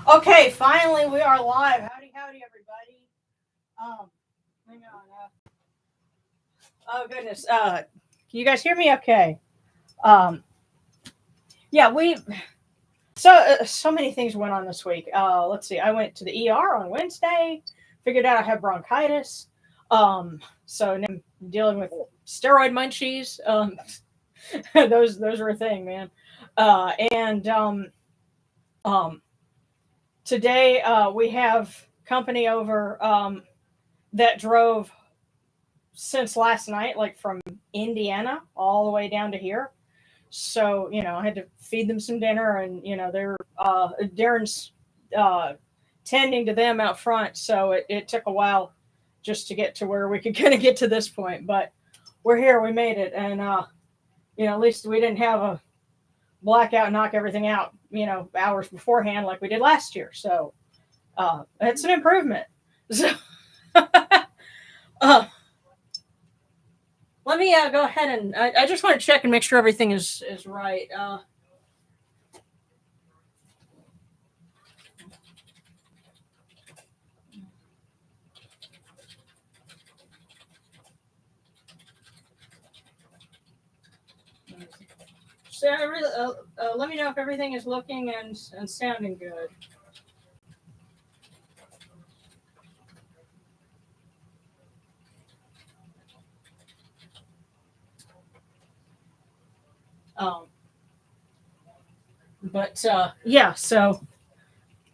Okay, finally we are live. Howdy, howdy, everybody. Hang on. Oh goodness. Can you guys hear me? Okay. Um, yeah, so many things went on this week. Let's see. I went to the ER on Wednesday. Figured out I have bronchitis. So now I'm dealing with steroid munchies. Those are a thing, man. And um, today we have company over that drove since last night, like from Indiana all the way down to here. So, I had to feed them some dinner and, they're, Darren's, uh, tending to them out front. So it took a while just to get to where we could kind of get to this point, but we're here, we made it. And, at least we didn't have a blackout, knock everything out, hours beforehand, like we did last year. So, it's an improvement. So, uh, let me go ahead and I just want to check and make sure everything is right. So let me know if everything is looking and sounding good. Um, but yeah, so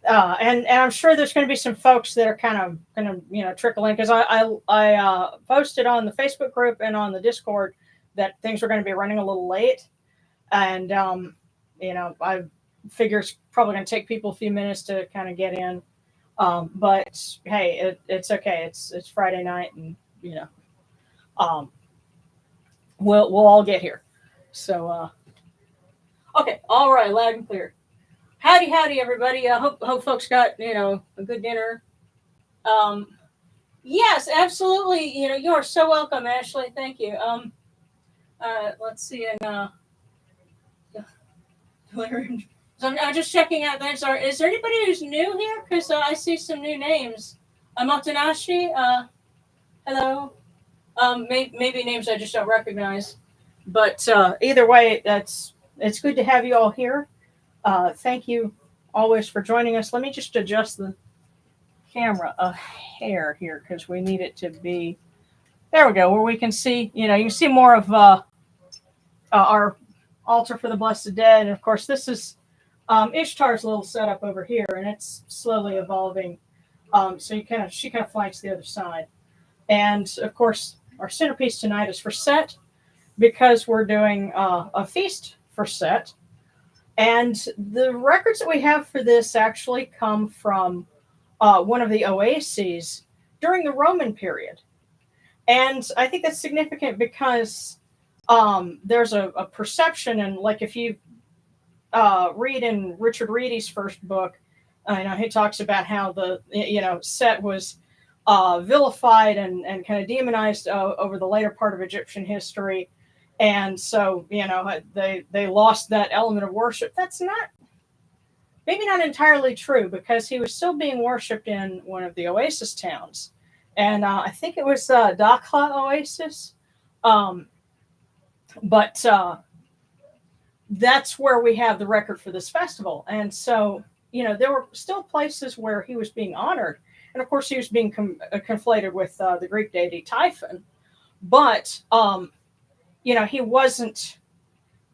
and I'm sure there's going to be some folks that are kind of going to trickle in because I posted on the Facebook group and on the Discord that things were going to be running a little late, and I figure it's probably going to take people a few minutes to kind of get in. But hey, it's okay. It's Friday night, and um, we'll all get here. So okay, all right, loud and clear. Howdy, howdy, everybody. I hope folks got a good dinner. Um, yes, absolutely. You are so welcome, Ashley. Thank you. Let's see, and so I'm just checking out. Is there anybody who's new here? Because I see some new names. Motanashi. Hello. Maybe names I just don't recognize. But either way, it's good to have you all here. Thank you always for joining us. Let me just adjust the camera a hair here because we need it to be. There we go, where we can see. You can see more of our altar for the blessed dead, and of course, this is Ishtar's little setup over here, and it's slowly evolving. So she kind of flanks the other side, and of course, our centerpiece tonight is for Set because we're doing a feast for Set. And the records that we have for this actually come from one of the oases during the Roman period. And I think that's significant because there's a perception, and like if you read in Richard Reedy's first book, he talks about how the Set was vilified and kind of demonized over the later part of Egyptian history, and so they lost that element of worship. That's maybe not entirely true because he was still being worshipped in one of the oasis towns, and I think it was Dakhla Oasis, um, but that's where we have the record for this festival. And so there were still places where he was being honored, and of course he was being conflated with the Greek deity Typhon, but he wasn't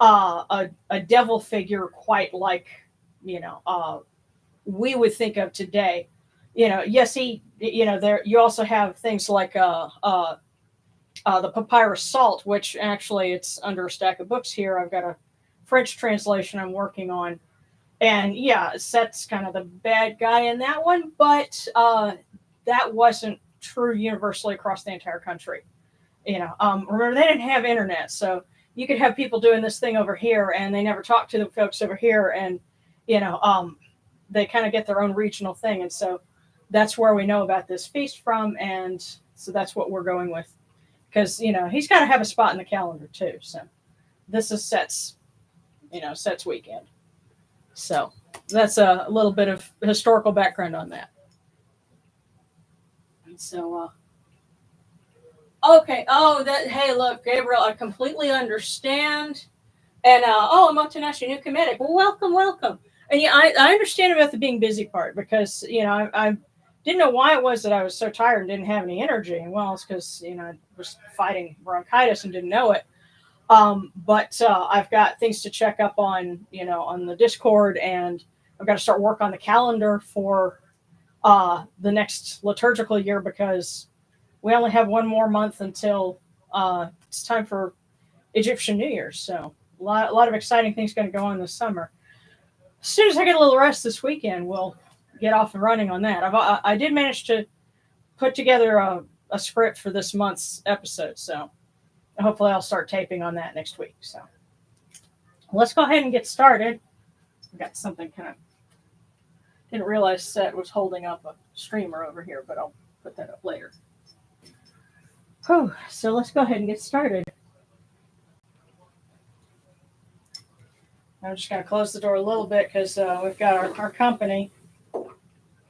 a devil figure quite like we would think of today. Yes, there you also have things like the papyrus salt, which actually it's under a stack of books here. I've got a French translation I'm working on, and yeah, Set's kind of the bad guy in that one, but that wasn't true universally across the entire country. Remember, they didn't have internet, so you could have people doing this thing over here and they never talk to the folks over here, and they kind of get their own regional thing. And so that's where we know about this feast from, and so that's what we're going with, because he's got to have a spot in the calendar too. So this is Set's weekend. So That's a little bit of historical background on that. And so, okay. Oh, that. Hey, look, Gabriel, I completely understand. And Motonashi New Kemetic. Well, welcome, welcome. And yeah, I understand about the being busy part because I didn't know why it was that I was so tired and didn't have any energy. And well, it's because I was fighting bronchitis and didn't know it. But I've got things to check up on, on the Discord, and I've got to start work on the calendar for the next liturgical year because we only have one more month until it's time for Egyptian New Year's. So a lot of exciting things going to go on this summer. As soon as I get a little rest this weekend, we'll get off and running on that. I did manage to put together a script for this month's episode, so hopefully I'll start taping on that next week. So let's go ahead and get started. I've got something kind of didn't realize Seth was holding up a streamer over here, but I'll put that up later. Whew, so let's go ahead and get started. I'm just going to close the door a little bit because we've got our company.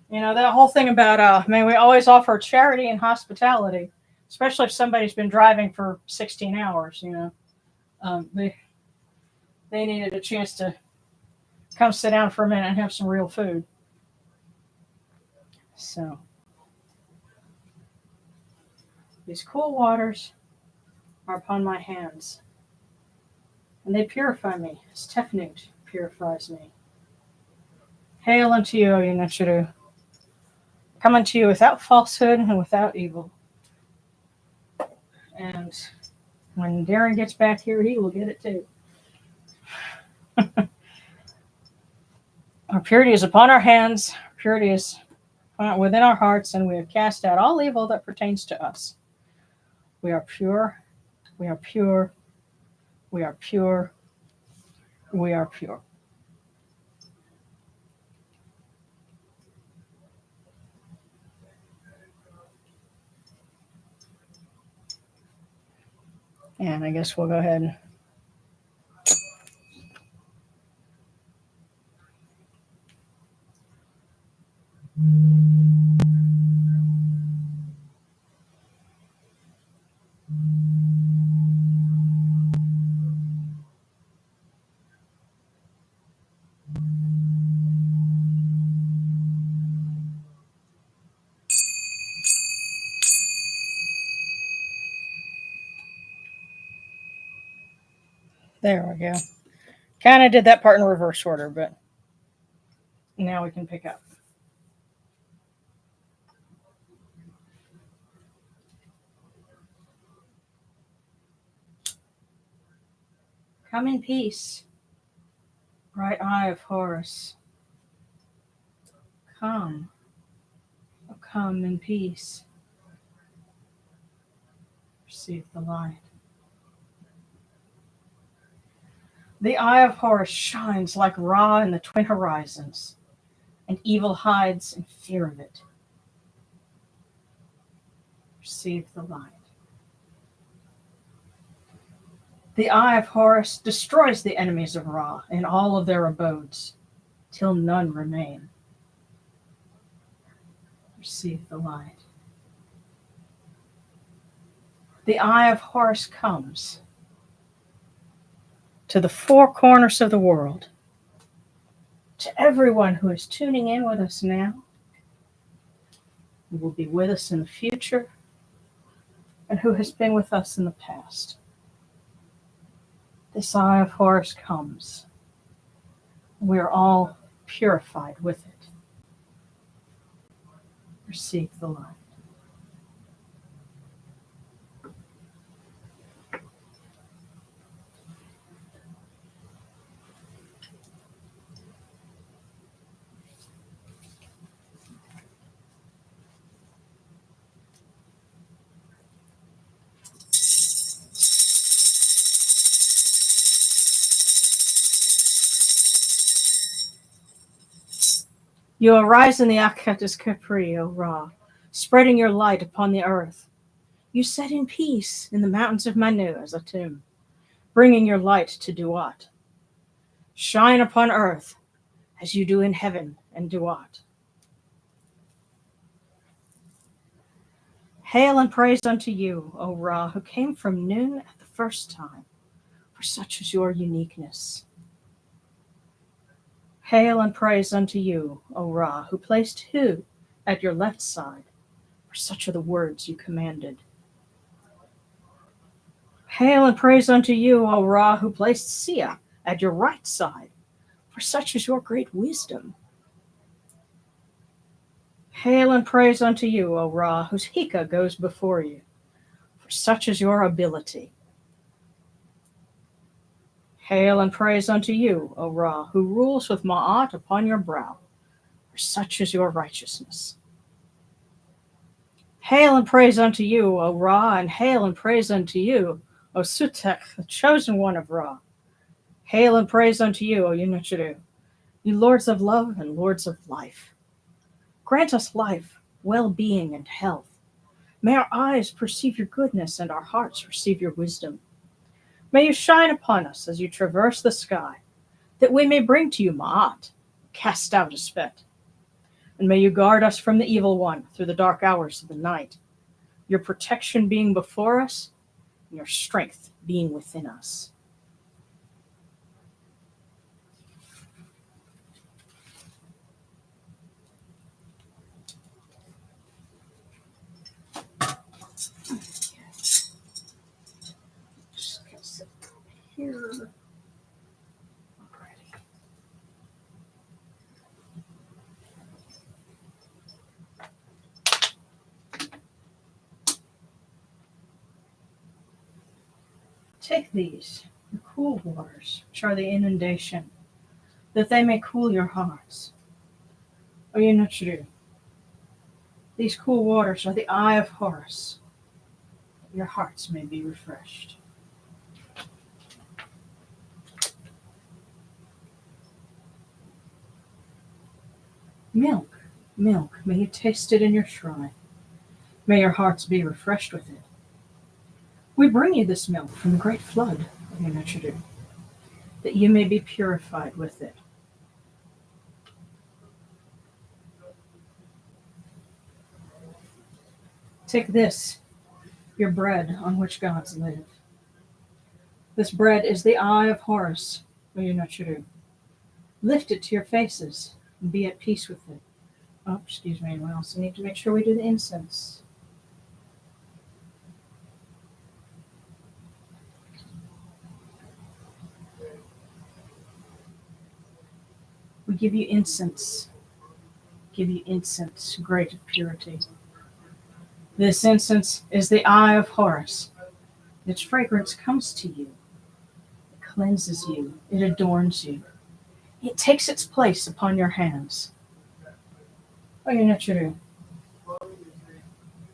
That whole thing about, we always offer charity and hospitality, especially if somebody's been driving for 16 hours, they needed a chance to come sit down for a minute and have some real food. So, these cool waters are upon my hands, and they purify me, as Tefnut purifies me. Hail unto you, O Yunachuru. Come unto you without falsehood and without evil. And when Darren gets back here, he will get it too. Our purity is upon our hands, purity is within our hearts, and we have cast out all evil that pertains to us. We are pure, we are pure, we are pure, we are pure. And I guess we'll go ahead and there we go. Kind of did that part in reverse order, but now we can pick up. Come in peace, bright eye of Horus. Come, oh, come in peace. Receive the light. The eye of Horus shines like Ra in the twin horizons, and evil hides in fear of it. Receive the light. The eye of Horus destroys the enemies of Ra in all of their abodes, till none remain. Receive the light. The eye of Horus comes to the four corners of the world, to everyone who is tuning in with us now, who will be with us in the future, and who has been with us in the past. This eye of Horus comes. We are all purified with it. Receive the light. You arise in the Akatis Capri, O Ra, spreading your light upon the earth. You set in peace in the mountains of Manu as a tomb, bringing your light to Duat. Shine upon earth, as you do in heaven and Duat. Hail and praise unto you, O Ra, who came from noon at the first time, for such is your uniqueness. Hail and praise unto you, O Ra, who placed Hu at your left side, for such are the words you commanded. Hail and praise unto you, O Ra, who placed Sia at your right side, for such is your great wisdom. Hail and praise unto you, O Ra, whose Hika goes before you, for such is your ability. Hail and praise unto you, O Ra, who rules with Ma'at upon your brow, for such is your righteousness. Hail and praise unto you, O Ra, and hail and praise unto you, O Sutek, the chosen one of Ra. Hail and praise unto you, O Yunuchiru, you lords of love and lords of life. Grant us life, well-being, and health. May our eyes perceive your goodness and our hearts receive your wisdom. May you shine upon us as you traverse the sky, that we may bring to you Ma'at, cast out a spet. And may you guard us from the evil one through the dark hours of the night, your protection being before us, and your strength being within us. Just gonna sit here already. Take these, the cool waters, which are the inundation, that they may cool your hearts. O Yunuchiru, these cool waters are the eye of Horus, that your hearts may be refreshed. Milk, milk, may you taste it in your shrine. May your hearts be refreshed with it. We bring you this milk from the great flood, O Yunuchiru, that you may be purified with it. Take this, your bread on which gods live. This bread is the eye of Horus, O Yunuchiru. Lift it to your faces and be at peace with it. Oh, excuse me, and we also need to make sure we do the incense. We give you incense. Give you incense, great of purity. This incense is the eye of Horus. Its fragrance comes to you. It cleanses you. It adorns you. It takes its place upon your hands. Oh, Yunuchiru,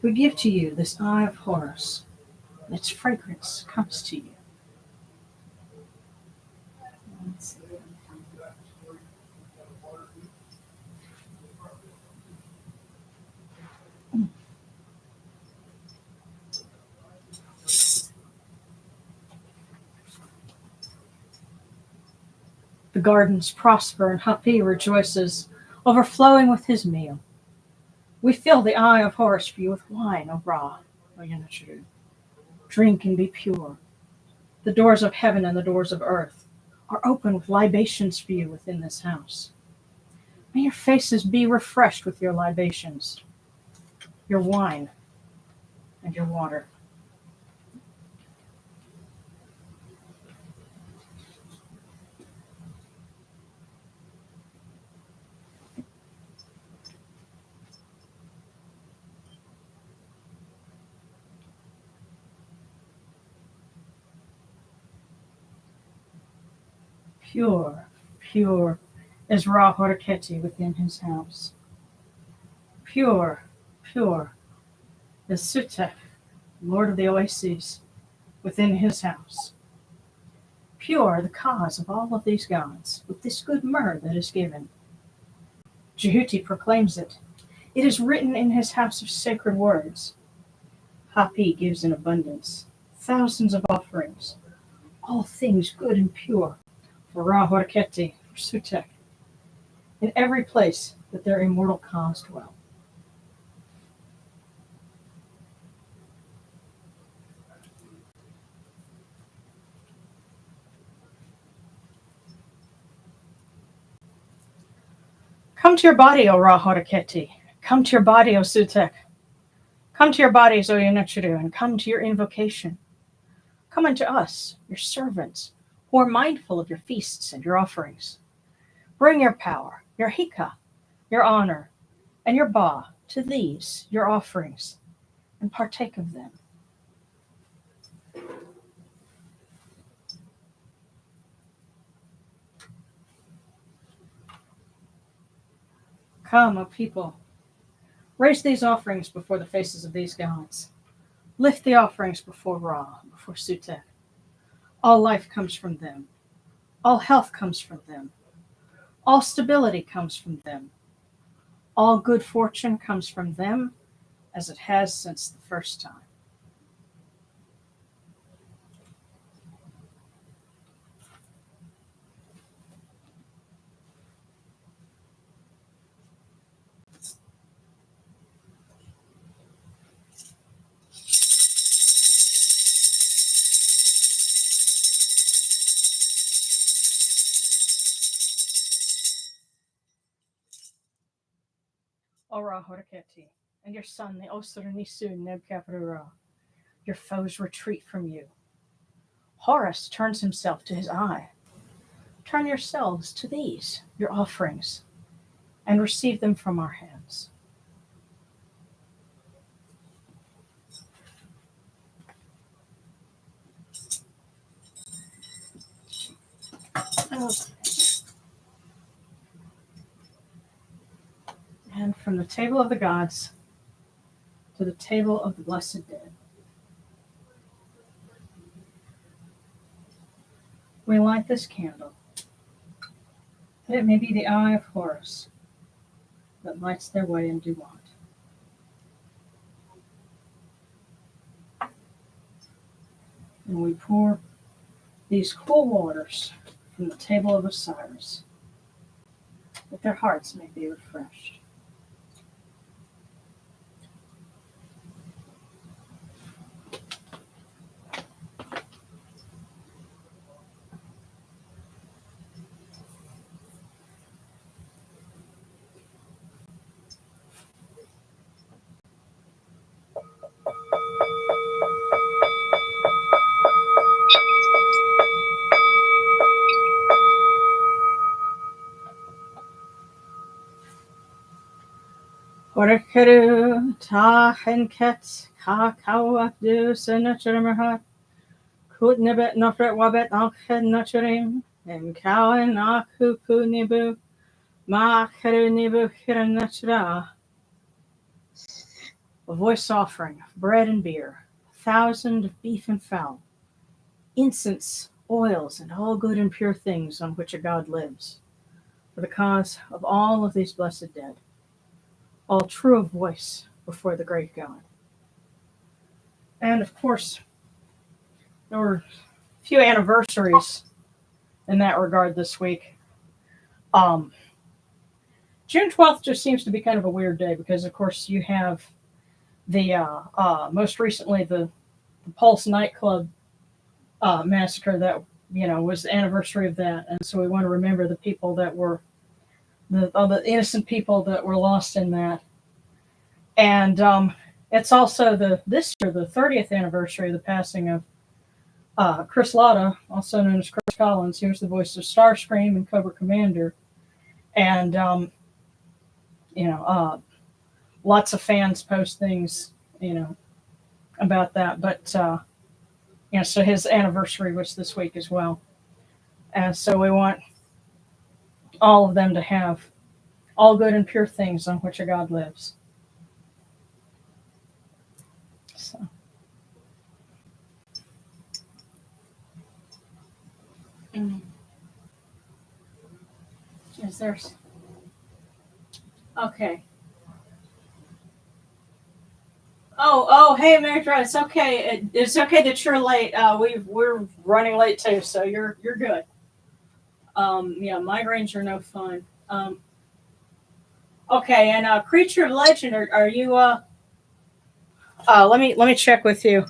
we give to you this eye of Horus. Its fragrance comes to you. The gardens prosper and Hapi rejoices, overflowing with his meal. We fill the eye of Horus for you with wine, O Ra, O Yunuchiru. Drink and be pure. The doors of heaven and the doors of earth are open with libations for you within this house. May your faces be refreshed with your libations, your wine, and your water. Pure, pure is Ra Horeketi within his house. Pure, pure is Sutek, Lord of the Oases, within his house. Pure the cause of all of these gods, with this good myrrh that is given. Jehuti proclaims it. It is written in his house of sacred words. Hapi gives in abundance, thousands of offerings, all things good and pure, for Ra Horeketi, for Sutek. in every place that their immortal cause dwell. Come to your body, O Ra Horaketi. Come to your body, O Sutek. Come to your bodies, O Yanachiru, and come to your invocation. Come unto us, your servants, who are mindful of your feasts and your offerings. Bring your power, your hika, your honor, and your ba to these, your offerings, and partake of them. Come, O people, raise these offerings before the faces of these gods. Lift the offerings before Ra, before Sutek. All life comes from them. All health comes from them. All stability comes from them. All good fortune comes from them, as it has since the first time. Ora Horaketi, and your son, the Osiranisu Nebkapurura. Your foes retreat from you. Horus turns himself to his eye. Turn yourselves to these, your offerings, and receive them from our hands. Okay. And from the table of the gods to the table of the blessed dead, we light this candle, that it may be the eye of Horus that lights their way in Duat. And we pour these cool waters from the table of Osiris, that their hearts may be refreshed. Orikeru ta henket ka kawakdu senachurmahat kutnebet nofret wabet alkhed nachurim and kawen akuku nibu ma keru nibu hiranachra. A voice offering of bread and beer, 1,000 of beef and fowl, incense, oils, and all good and pure things on which a god lives, for the cause of all of these blessed dead, all true of voice before the great God. And of course, there were a few anniversaries in that regard this week. June 12th just seems to be kind of a weird day because, of course, you have the most recently the Pulse nightclub massacre that was the anniversary of that, and so we want to remember the people that were all the innocent people that were lost in that. And it's also this year the 30th anniversary of the passing of Chris Latta, also known as Chris Collins. He was the voice of Starscream and Cobra Commander, and lots of fans post things about that. But so his anniversary was this week as well, and so we want all of them to have all good and pure things on which a God lives. So. Is there? Okay. Oh, hey, Mary, it's okay. It's okay that you're late. We're running late too, so you're good. Yeah, migraines are no fun. Okay, and creature of legend, are you? Let me check with you.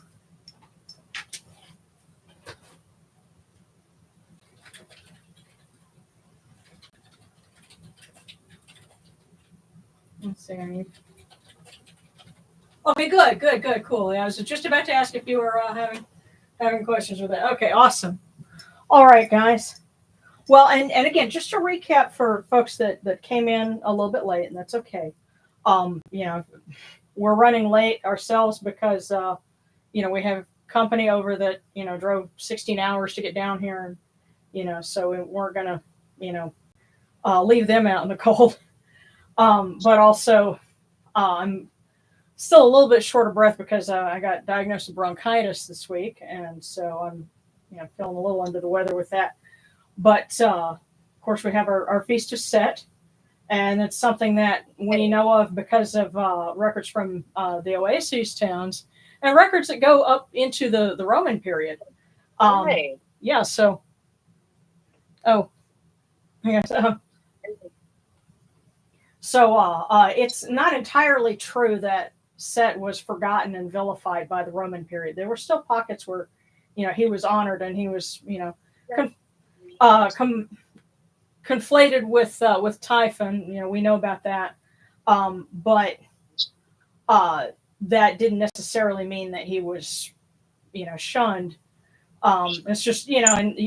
Let's see. Okay, good, cool. Yeah, I was just about to ask if you were having questions with that. Okay, awesome. All right, guys. Well, and again, just to recap for folks that came in a little bit late, and that's okay. You know, we're running late ourselves because we have company over that drove 16 hours to get down here, and so we weren't gonna leave them out in the cold. But also, I'm still a little bit short of breath because I got diagnosed with bronchitis this week, and so I'm feeling a little under the weather with that. But of course, we have our feast of Set, and it's something that we know of because of records from the Oasis towns and records that go up into the Roman period. Right. Yeah, so, oh, yes. So it's not entirely true that Set was forgotten and vilified by the Roman period. There were still pockets where, he was honored and he was, conflated with Typhon. We know about that, but that didn't necessarily mean that he was, shunned. It's just and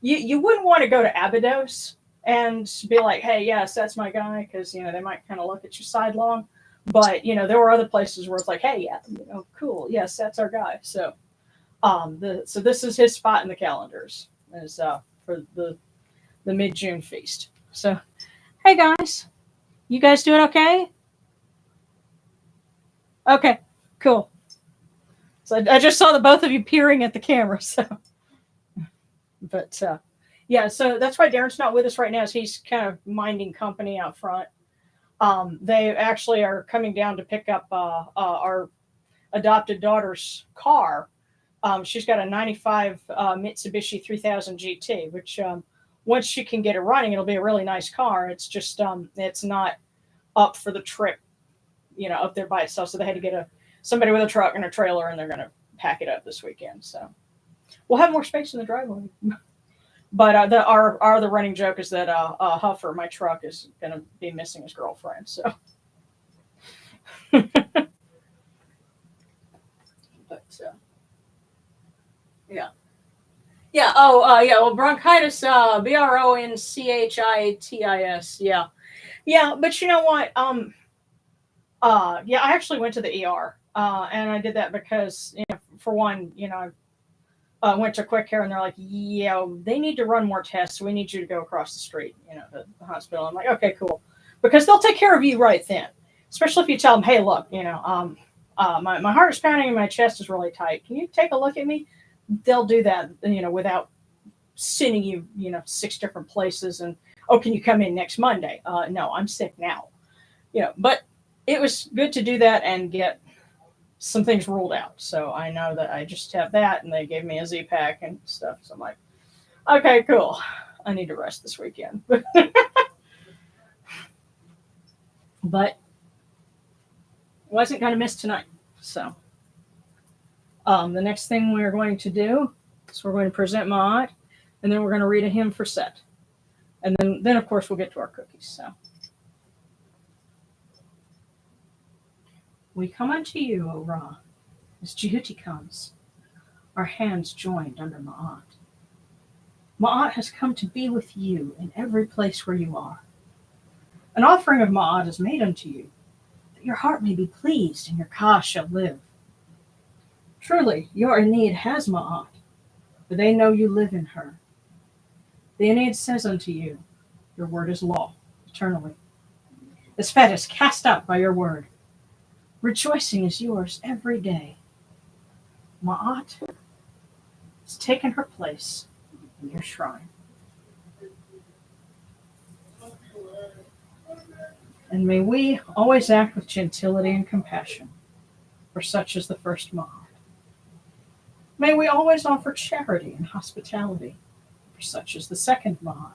you wouldn't want to go to Abydos and be like, hey, yes, that's my guy, because they might kind of look at you sidelong. But there were other places where it's like, hey, yeah, cool, yes, that's our guy. So so this is his spot in the calendars is for the mid-June feast. So, hey guys, you guys doing okay? Okay, cool. So I just saw the both of you peering at the camera. So, but yeah, so that's why Darren's not with us right now. Is he's kind of minding company out front. They actually are coming down to pick up our adopted daughter's car. She's got a 95 Mitsubishi 3000 GT, which once she can get it running, it'll be a really nice car. It's just it's not up for the trip, up there by itself. So they had to get somebody with a truck and a trailer, and they're going to pack it up this weekend. So we'll have more space in the driveway. But our the running joke is that Huffer, my truck, is going to be missing his girlfriend. So, but yeah. Yeah. Oh, yeah. Well, bronchitis, bronchitis. Yeah. Yeah. But you know what? Yeah, I actually went to the ER, and I did that because, for one, I went to Quick Care, and they're like, yeah, they need to run more tests. So we need you to go across the street, the hospital. I'm like, okay, cool, because they'll take care of you right then, especially if you tell them, hey, look, my heart is pounding and my chest is really tight. Can you take a look at me? They'll do that, without sending you, 6 different places. And, oh, can you come in next Monday? No, I'm sick now. But it was good to do that and get some things ruled out. So I know that I just have that, and they gave me a Z-Pack and stuff. So I'm like, okay, cool. I need to rest this weekend. But wasn't going to miss tonight. So the next thing we're going to do is we're going to present Maat, and then we're going to read a hymn for Set. And then of course, we'll get to our cookies. So we come unto you, O Ra, as Jehudi comes, our hands joined under Ma'at. Ma'at has come to be with you in every place where you are. An offering of Ma'at is made unto you, that your heart may be pleased and your Ka shall live. Truly, your Aeneid has Ma'at, for they know you live in her. The Aeneid says unto you, your word is law, eternally. This fed is cast out by your word. Rejoicing is yours every day. Ma'at has taken her place in your shrine. And may we always act with gentility and compassion, for such is the first Ma'at. May we always offer charity and hospitality, for such is the second Ma'at.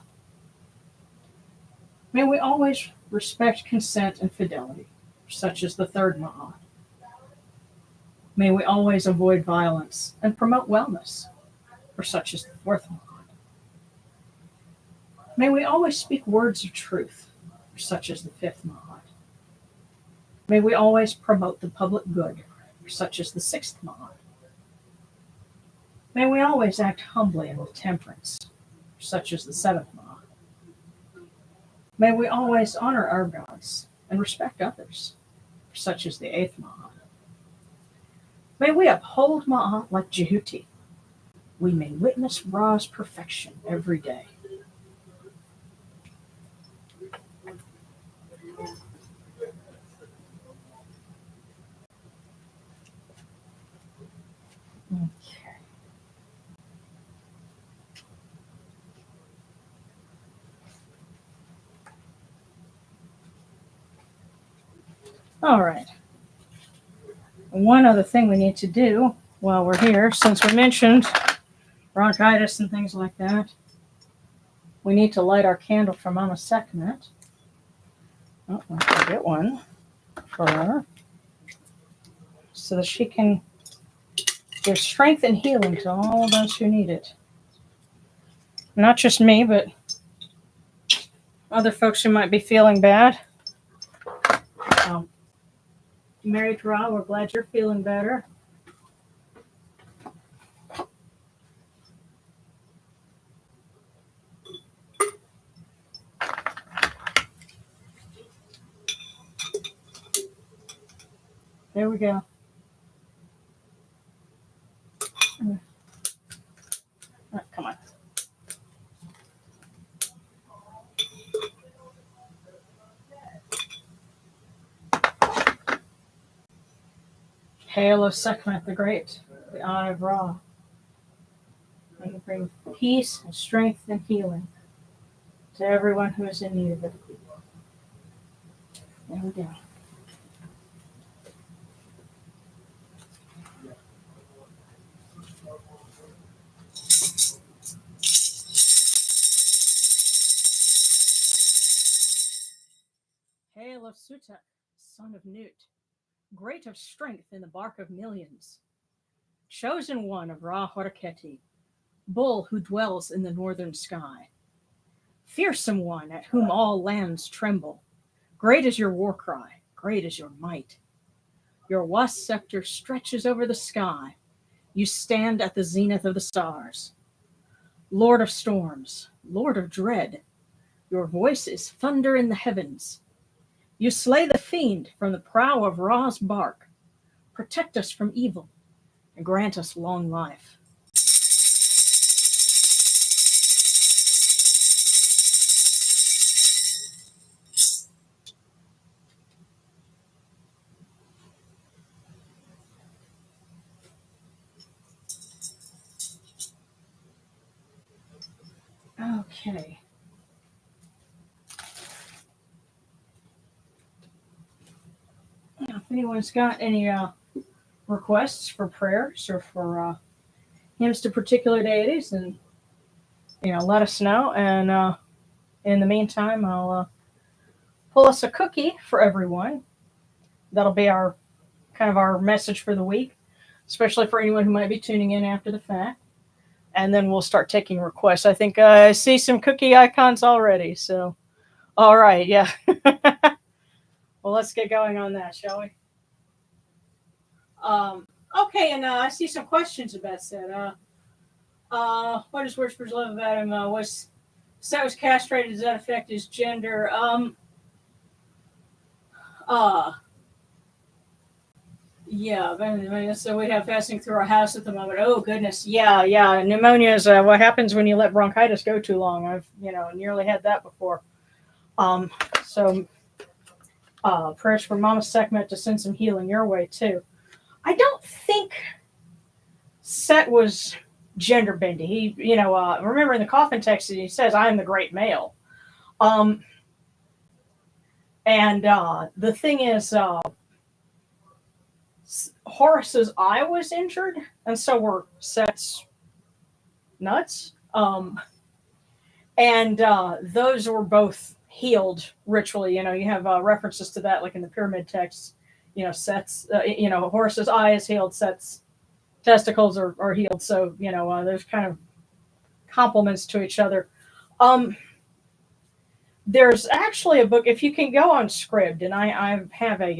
May we always respect consent and fidelity, such as the third Ma'at. May we always avoid violence and promote wellness, for such as the fourth Ma'at. May we always speak words of truth, for such as the fifth Ma'at. May we always promote the public good, for such as the sixth Ma'at. May we always act humbly and with temperance, for such as the seventh Ma'at. May we always honor our gods and respect others, for such as the eighth Ma'at. May we uphold Ma'at like Jehuti. We may witness Ra's perfection every day. Okay. All right. One other thing we need to do while we're here, since we mentioned bronchitis and things like that, we need to light our candle for Mama Sekhmet. Oh, I'll get one for her so that she can give strength and healing to all those who need it. Not just me, but other folks who might be feeling bad. Mary Terrell, we're glad you're feeling better. There we go. Right, come on. Hail, O Sekhmet the Great, the Eye of Ra. May you bring peace and strength and healing to everyone who is in need of it. There we go. Hail of Sutak, son of Nut, great of strength in the bark of millions, chosen one of Ra Horaketi, bull who dwells in the northern sky, fearsome one at whom all lands tremble. Great is your war cry, great is your might. Your was scepter stretches over the sky. You stand at the zenith of the stars. Lord of storms, Lord of dread, your voice is thunder in the heavens. You slay the fiend from the prow of Ra's bark. Protect us from evil and grant us long life. Okay. Now, if anyone's got any requests for prayers or for hymns to particular deities, then let us know. And in the meantime, I'll pull us a cookie for everyone. That'll be our message for the week, especially for anyone who might be tuning in after the fact. And then we'll start taking requests. I think I see some cookie icons already. So, all right, yeah. Well, let's get going on that, shall we? Okay, and I see some questions about that. What does Whisper's love about him? Set was castrated. Does that affect his gender? Yeah, so we have fasting through our house at the moment. Oh goodness, yeah. Pneumonia is what happens when you let bronchitis go too long. I've nearly had that before. So prayers for Mama Sekhmet to send some healing your way too. I don't think Set was gender bendy. He, remember in the coffin text he says, "I am the great male." And the thing is, Horus's eye was injured, and so were Set's nuts. And those were both healed ritually. You have references to that, like in the pyramid texts. Set's, Horus's eye is healed, Set's testicles are healed. So, there's kind of complements to each other. Um, there's actually a book, if you can go on Scribd, and I have I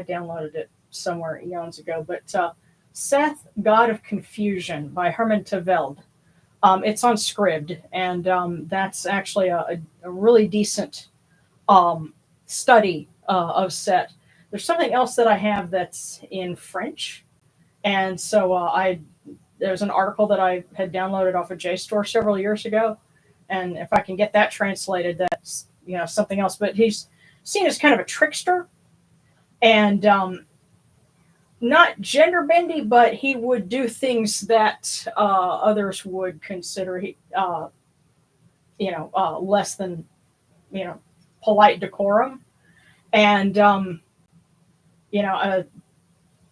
downloaded it somewhere eons ago, but Seth, God of Confusion by Herman Teveld. It's on Scribd, and that's actually a really decent study of Set. There's something else that I have that's in French, and so there's an article that I had downloaded off of JSTOR several years ago, and if I can get that translated, that's something else. But he's seen as kind of a trickster, and not gender bendy, but he would do things that others would consider less than polite decorum, and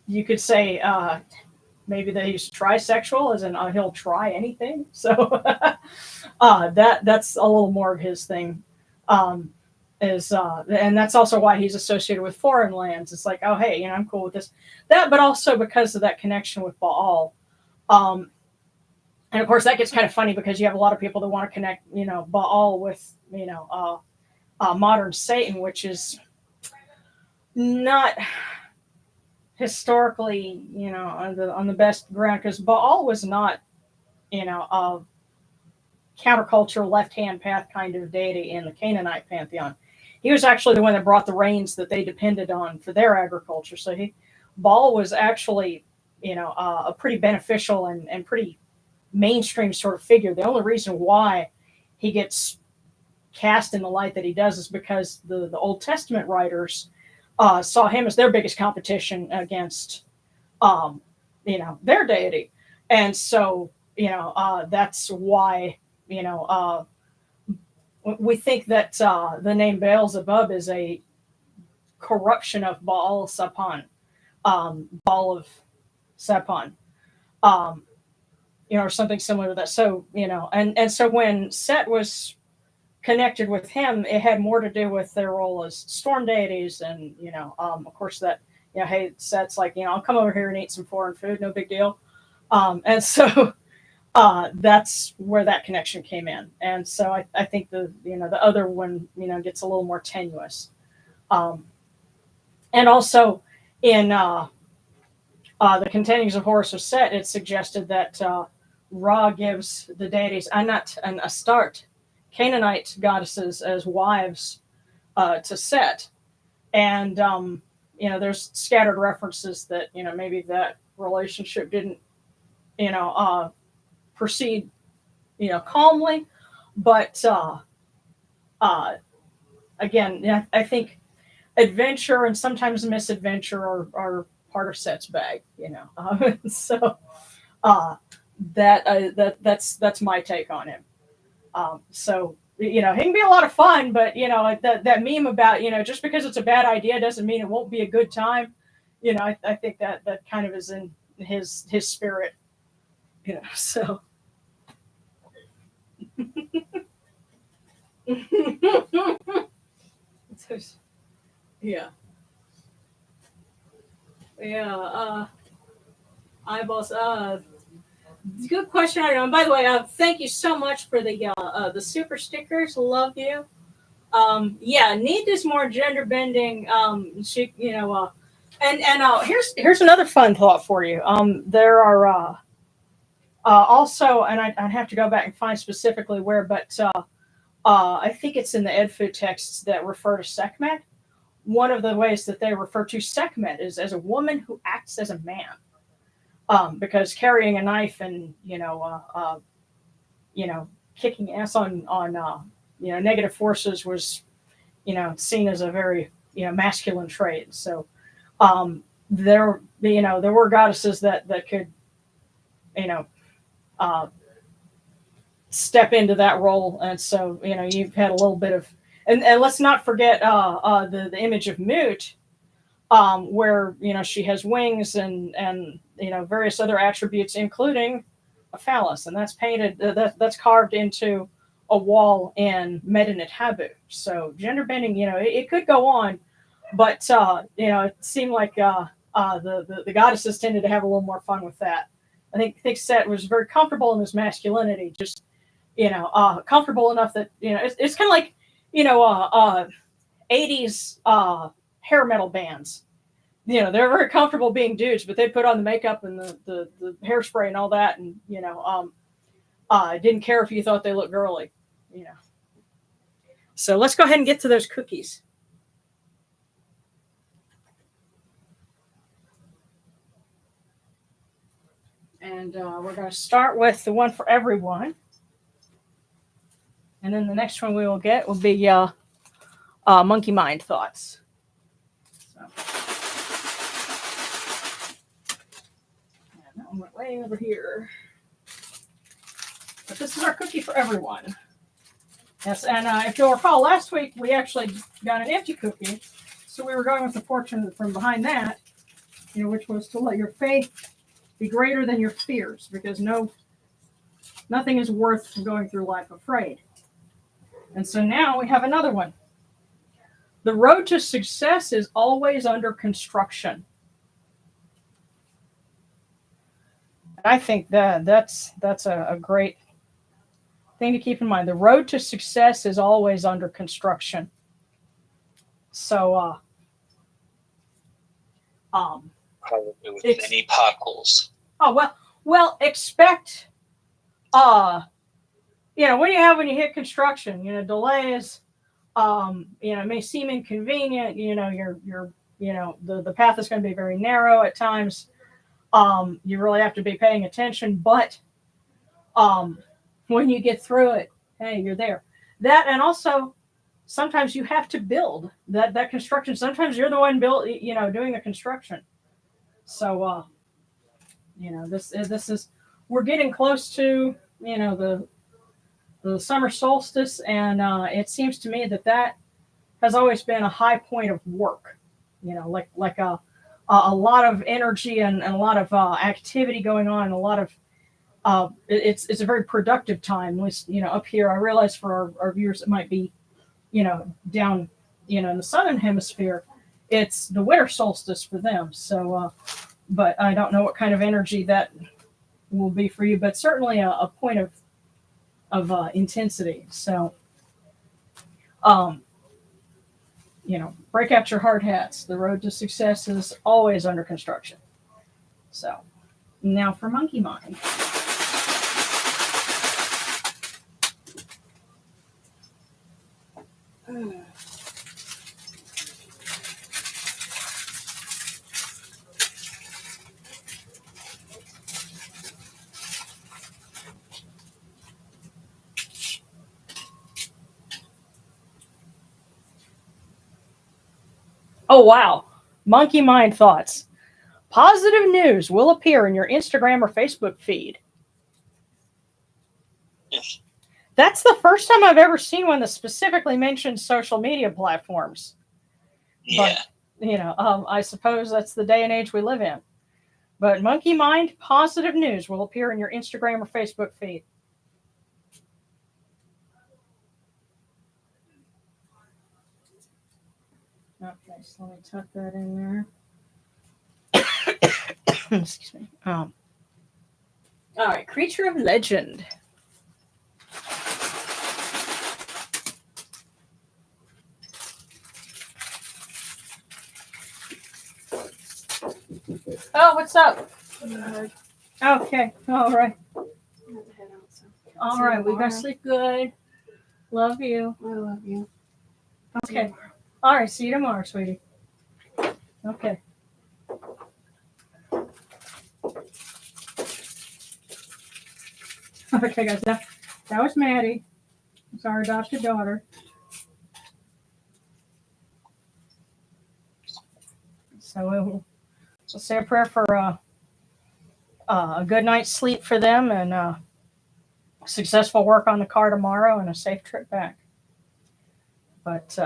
you could say maybe that he's trisexual, as in he'll try anything. So that's a little more of his thing. And that's also why he's associated with foreign lands. It's like, oh hey, I'm cool with this, that, but also because of that connection with Baal. And of course that gets kind of funny because you have a lot of people that want to connect, Baal with, modern Satan, which is not historically, on the best ground, because Baal was not, a counterculture left-hand path kind of deity in the Canaanite pantheon. He was actually the one that brought the rains that they depended on for their agriculture. So Baal was actually, a pretty beneficial and pretty mainstream sort of figure. The only reason why he gets cast in the light that he does is because the Old Testament writers saw him as their biggest competition against, their deity. And so, that's why, we think that the name Beelzebub is a corruption of Baal Sapon, Baal of Sapon, or something similar to that. So, and so when Set was connected with him, it had more to do with their role as storm deities, and of course that hey, Set's like, I'll come over here and eat some foreign food, no big deal, and so that's where that connection came in. And so I think the other one gets a little more tenuous, and also in the Contendings of Horus of Set, it suggested that Ra gives the deities Anat and Astarte, Canaanite goddesses, as wives to Set. And, there's scattered references that, maybe that relationship didn't, proceed, calmly. But, again, I think adventure and sometimes misadventure are part of Set's bag, so that's my take on him. So, he can be a lot of fun, but, that meme about, just because it's a bad idea doesn't mean it won't be a good time. I think that kind of is in his spirit, so. Yeah. Yeah. Eyeballs. Good question. I don't know. And by the way, thank you so much for the super stickers. Love you. Need this more gender bending. Here's another fun thought for you. There are also, and I'd have to go back and find specifically where, but I think it's in the Edfu texts that refer to Sekhmet. One of the ways that they refer to Sekhmet is as a woman who acts as a man. Because carrying a knife and kicking ass on negative forces was seen as a very masculine trait. So there were goddesses that could step into that role, and so you've had a little bit of, and let's not forget the image of Mut, where she has wings and various other attributes, including a phallus, and that's painted, that's carved into a wall in Medinet Habu. So gender bending, it could go on, but it seemed like the goddesses tended to have a little more fun with that. I think Set was very comfortable in his masculinity, just comfortable enough that it's kind of like 80s hair metal bands. They're very comfortable being dudes, but they put on the makeup and the hairspray and all that, and didn't care if you thought they looked girly. So let's go ahead and get to those cookies. And we're going to start with the one for everyone. And then the next one we will get will be monkey mind thoughts. So. And that one went way over here. But this is our cookie for everyone. Yes, and if you'll recall, last week we actually got an empty cookie. So we were going with the fortune from behind that, which was to let your faith be greater than your fears, because nothing is worth going through life afraid. And so now we have another one. The road to success is always under construction. I think that's a great thing to keep in mind. The road to success is always under construction. So, probably with many potholes. Oh well, expect, when you hit construction, delays. It may seem inconvenient. The path is going to be very narrow at times. You really have to be paying attention, but when you get through it, hey, you're there. That, and also sometimes you have to build that construction. Sometimes you're the one doing the construction. So, this is, we're getting close to, the summer solstice, and it seems to me that has always been a high point of work. Like a lot of energy and a lot of activity going on, and a lot of it's a very productive time. At least up here, I realize for our viewers it might be down in the southern hemisphere, it's the winter solstice for them. So, but I don't know what kind of energy that will be for you, but certainly a point of intensity. So, break out your hard hats. The road to success is always under construction. So, now for monkey mind. Oh, wow. Monkey mind thoughts. Positive news will appear in your Instagram or Facebook feed. Yes. That's the first time I've ever seen one that specifically mentions social media platforms. Yeah. But, I suppose that's the day and age we live in. But monkey mind, positive news will appear in your Instagram or Facebook feed. Okay, so let me tuck that in there. Excuse me. All right, creature of legend. Oh, what's up? Okay, all right. All right, we gotta sleep good. Love you. I love you. Okay. All right, see you tomorrow, sweetie. Okay. Okay, guys, that was Maddie. It's our adopted daughter. So we'll say a prayer for a good night's sleep for them, and successful work on the car tomorrow, and a safe trip back. But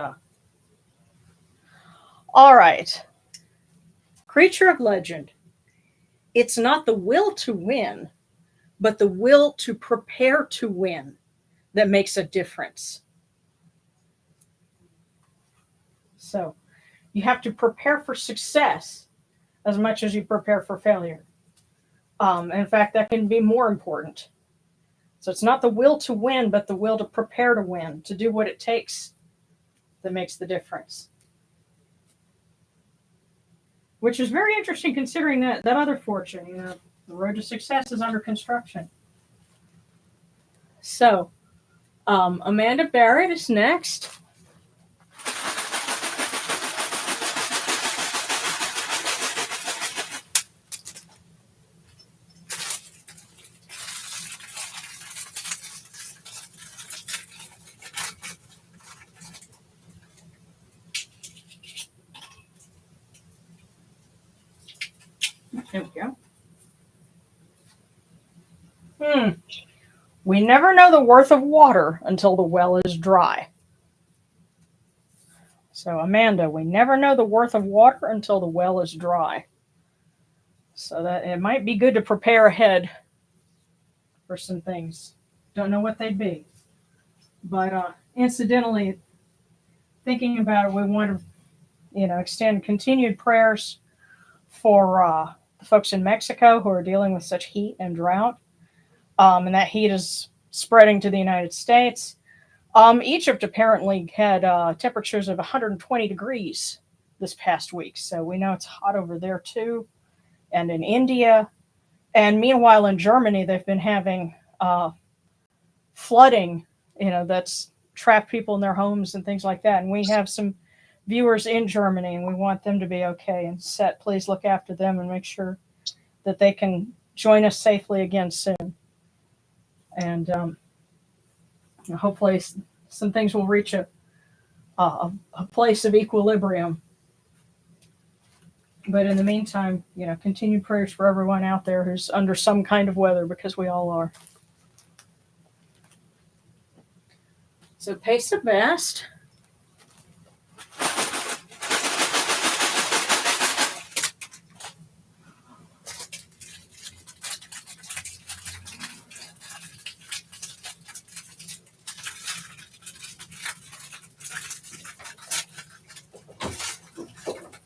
all right. Creature of legend. It's not the will to win, but the will to prepare to win that makes a difference. So you have to prepare for success as much as you prepare for failure. In fact, that can be more important. So it's not the will to win, but the will to prepare to win, to do what it takes that makes the difference. Which is very interesting considering that other fortune, the road to success is under construction. So, Amanda Barrett is next. There we go. We never know the worth of water until the well is dry. So, Amanda, we never know the worth of water until the well is dry. So that it might be good to prepare ahead for some things. Don't know what they'd be. But incidentally, thinking about it, we want to, extend continued prayers for the folks in Mexico who are dealing with such heat and drought. And that heat is spreading to the United States. Egypt apparently had temperatures of 120 degrees this past week. So we know it's hot over there too. And in India. And meanwhile, in Germany, they've been having flooding, that's trapped people in their homes and things like that. And we have some viewers in Germany, and we want them to be okay. And please look after them and make sure that they can join us safely again soon. And hopefully some things will reach a place of equilibrium. But in the meantime, continued prayers for everyone out there who's under some kind of weather, because we all are. So Pace of Best.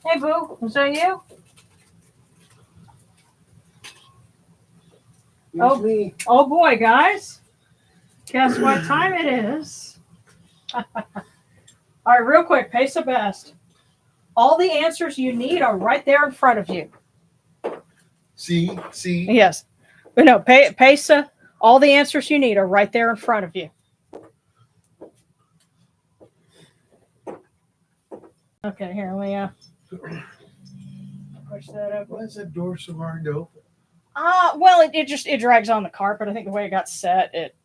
Hey, Boo, is that you? Oh boy, guys. Guess what time it is? All right, real quick, Pace of Best. All the answers you need are right there in front of you. See? Yes. But no, Pesa, all the answers you need are right there in front of you. Okay, here, let me push that up. Why is that door so hard to open? Well, it drags on the carpet. I think the way it got set, it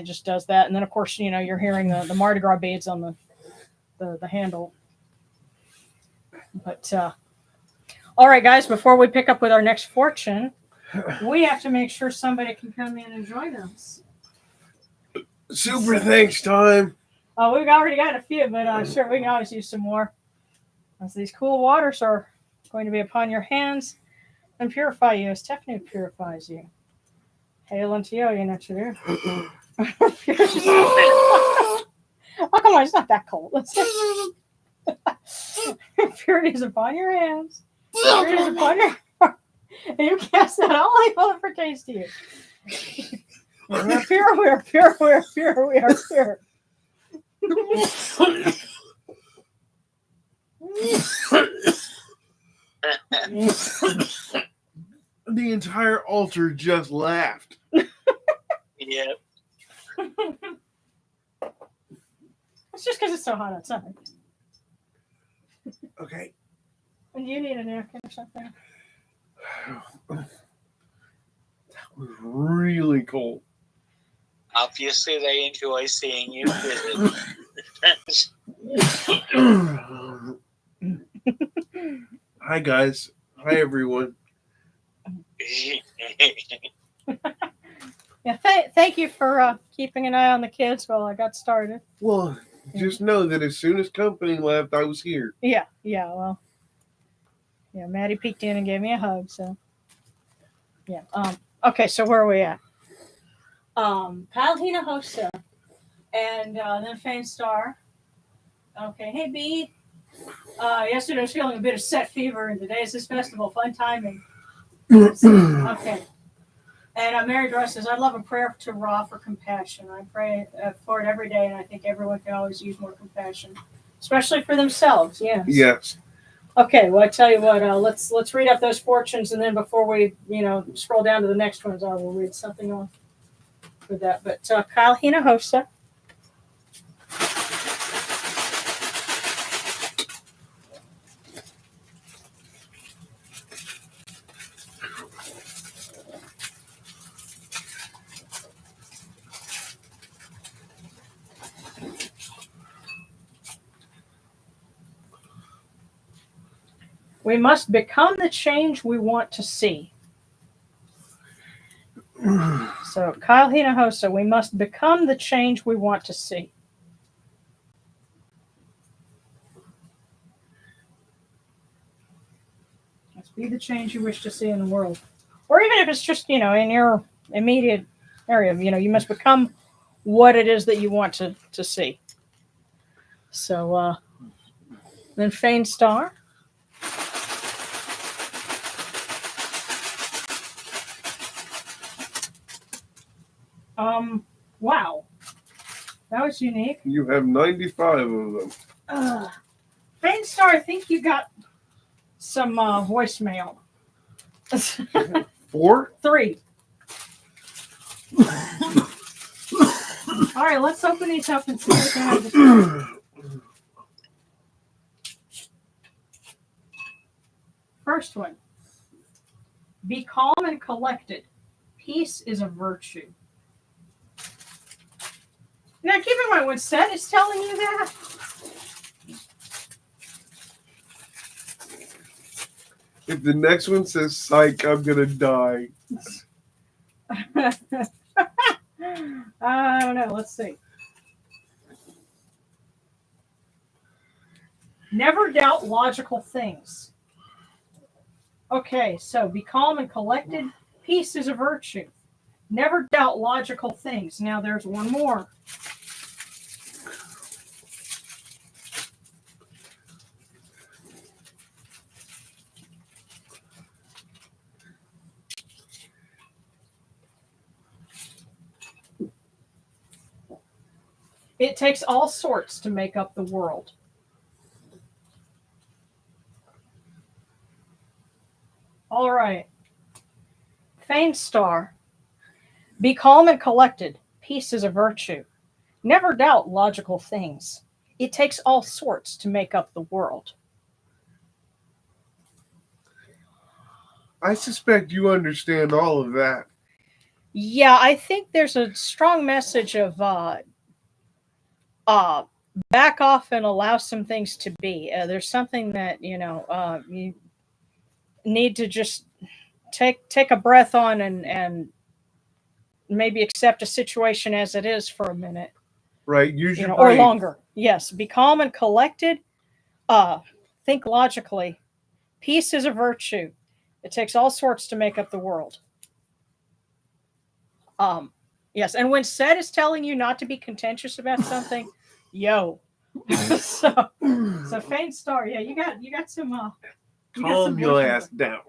just does that. And then, of course, you're hearing the Mardi Gras beads on the handle. But, all right, guys, before we pick up with our next fortune, we have to make sure somebody can come in and join us. Super thanks time. Oh, we've already got a few, but sure, we can always use some more. As these cool waters are going to be upon your hands and purify you as Stephanie purifies you. Hail unto you, you natural. Oh, come on, it's not that cold. Purity is upon your hands. Purity is upon your heart. And you cast that all like all it pertains to you. We are pure, we are pure, we are pure, we are pure. The entire altar just laughed. Yep. It's just because it's so hot outside. Okay. And you need a napkin or something. That was really cold. Obviously, they enjoy seeing you visit. Hi, guys. Hi, everyone. Yeah, thank you for keeping an eye on the kids while I got started. Well, just know that as soon as company left, I was here. Yeah, well. Yeah, Maddie peeked in and gave me a hug, so. Yeah. Okay, so where are we at? Kyle Hinojosa, and then Fane Star. Okay, hey B. Yesterday I was feeling a bit of set fever, and today is this festival. Fun timing. Okay. And Mary Dress says, I love a prayer to Ra for compassion. I pray for it every day, and I think everyone can always use more compassion, especially for themselves. Yes. Yes. Okay. Well, I tell you what. Let's read up those fortunes, and then before we scroll down to the next ones, I will read something on for that. But Kyle Hinojosa. We must become the change we want to see. So, Kyle Hinojosa, we must become the change we want to see. Let's be the change you wish to see in the world. Or even if it's just, in your immediate area, you must become what it is that you want to see. So, then Fane Star. Wow. That was unique. You have 95 of them. Fane Star, I think you got some voicemail. 4? 3. All right, let's open these up and see what they have to say. First one. Be calm and collected. Peace is a virtue. Now, keep in mind what Seth is telling you that. If the next one says psych, I'm going to die. I don't know. Let's see. Never doubt logical things. Okay, so be calm and collected. Peace is a virtue. Never doubt logical things. Now there's one more. It takes all sorts to make up the world. All right. Fane Star. Be calm and collected. Peace is a virtue. Never doubt logical things. It takes all sorts to make up the world. I suspect you understand all of that. Yeah, I think there's a strong message of back off and allow some things to be. There's something that you need to just take a breath on and maybe accept a situation as it is for a minute. Right, use your or brain. longer. Yes, be calm and collected. Think logically. Peace is a virtue. It takes all sorts to make up the world. Yes, and when Seth is telling you not to be contentious about something, yo. so Fane Star, yeah, you got some Calm your ass down.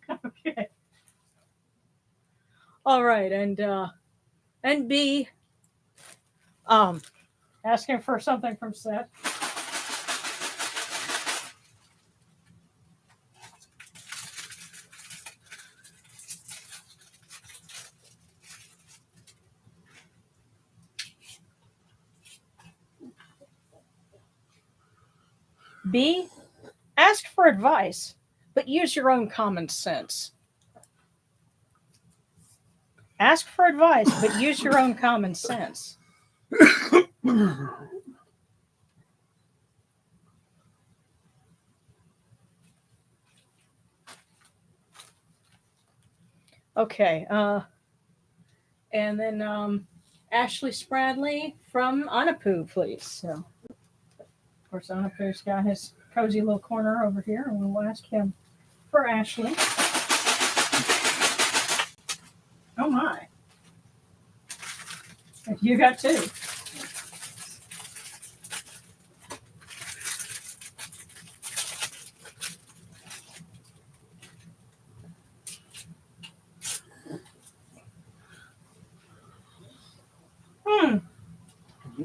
Okay. All right, and B, asking for something from Seth. B, ask for advice, but use your own common sense. Ask for advice, but use your own common sense. Okay. And then Ashley Spradley from Anapu, please. So, of course, Anapu's got his cozy little corner over here, and we'll ask him for Ashley. You got two.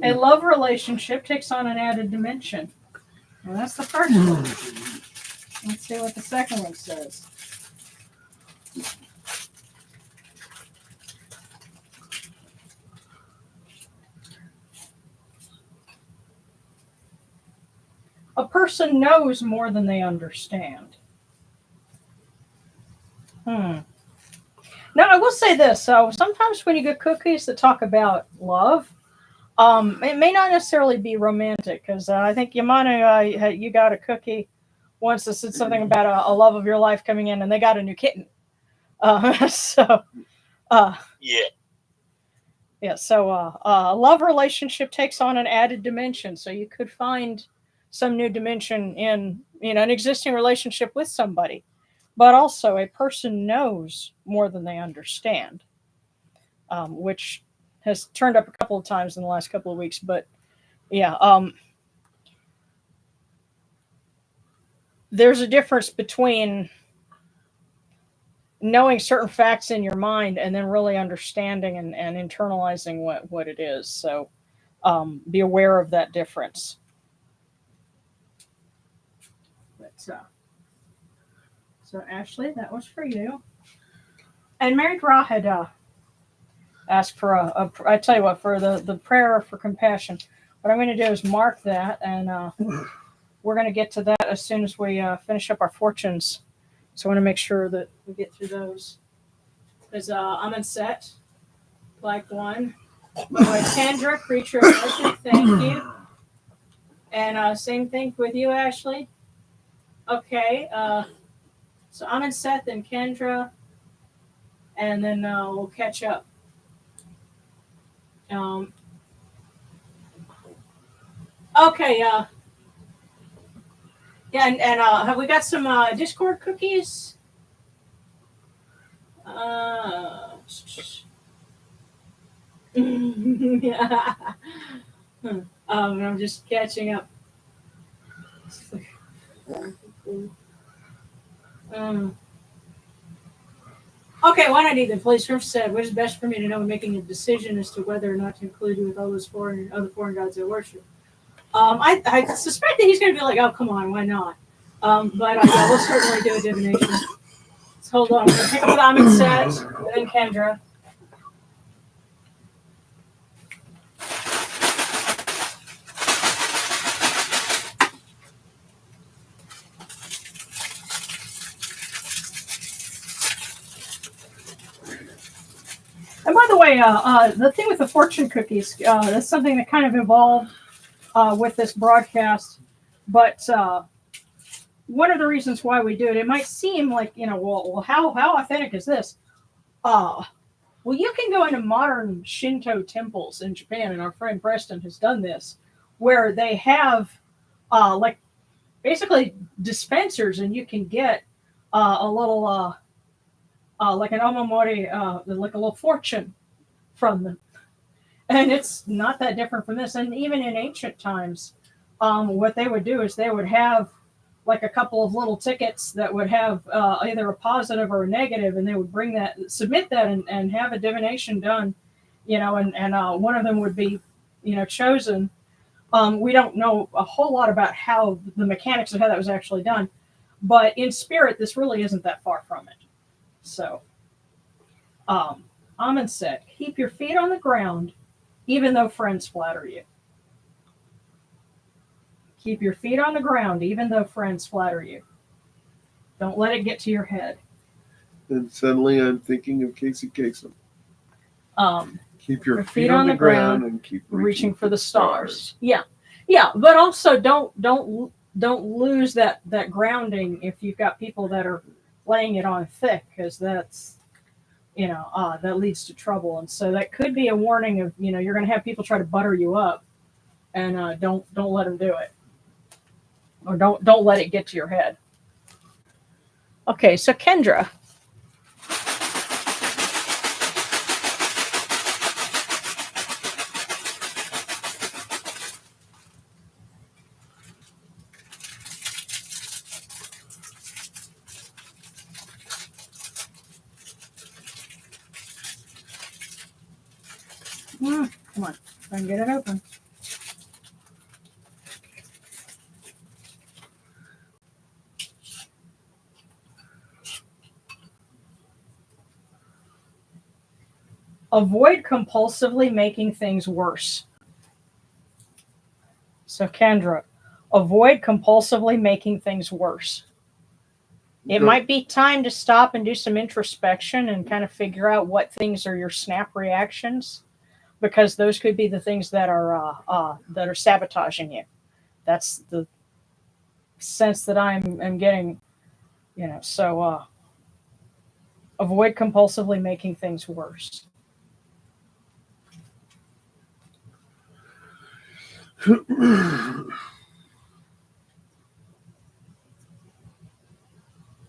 A love relationship takes on an added dimension. Well, that's the first one. Let's see what the second one says. A person knows more than they understand. Now, I will say this. So sometimes when you get cookies that talk about love, it may not necessarily be romantic, because I think Yamano, you got a cookie once that said something about a love of your life coming in, and they got a new kitten. So, Yeah. yeah. So, a love relationship takes on an added dimension. So you could find some new dimension in an existing relationship with somebody, but also a person knows more than they understand, which has turned up a couple of times in the last couple of weeks. But yeah, there's a difference between knowing certain facts in your mind and then really understanding and internalizing what it is. So be aware of that difference. But, so Ashley, that was for you. And Mary Ra had asked for I tell you what, for the prayer for compassion. What I'm going to do is mark that, and we're going to get to that as soon as we finish up our fortunes. So I want to make sure that we get through those. Because I'm in set, like one. Boy, Kendra, creature of legend, thank you. And same thing with you, Ashley. Okay, so I'm in Seth and Kendra, and then we'll catch up. Okay, yeah, and have we got some Discord cookies? Yeah. I'm just catching up. Okay, what I need then, please. Scripture said, what is best for me to know when making a decision as to whether or not to include you with all those other foreign gods I worship? I suspect that he's going to be like, oh, come on, why not? But yeah, we'll certainly do a divination. So hold on. I'm going to pick up what Amit said, then Kendra. And by the way, the thing with the fortune cookies, that's something that kind of evolved with this broadcast. But one of the reasons why we do it, it might seem like, well, how authentic is this? Well, you can go into modern Shinto temples in Japan, and our friend Preston has done this, where they have like basically dispensers, and you can get a little like an omamori, like a little fortune from them. And it's not that different from this. And even in ancient times, what they would do is they would have like a couple of little tickets that would have either a positive or a negative, and they would submit that and have a divination done, and one of them would be, chosen. We don't know a whole lot about how the mechanics of how that was actually done, but in spirit, this really isn't that far from it. So, Amen said, keep your feet on the ground, even though friends flatter you. Keep your feet on the ground, even though friends flatter you. Don't let it get to your head. And suddenly I'm thinking of Casey Kasem. Keep your feet on the ground and keep reaching for the stars. Yeah, but also don't lose that grounding if you've got people that are laying it on thick, because that's that leads to trouble. And so that could be a warning of you're going to have people try to butter you up, and don't let them do it, or don't let it get to your head. Okay, so Kendra. Come on, I can get it open. Avoid compulsively making things worse. So, Kendra, avoid compulsively making things worse. It might be time to stop and do some introspection and kind of figure out what things are your snap reactions, because those could be the things that are sabotaging you. That's the sense that I'm getting. So avoid compulsively making things worse.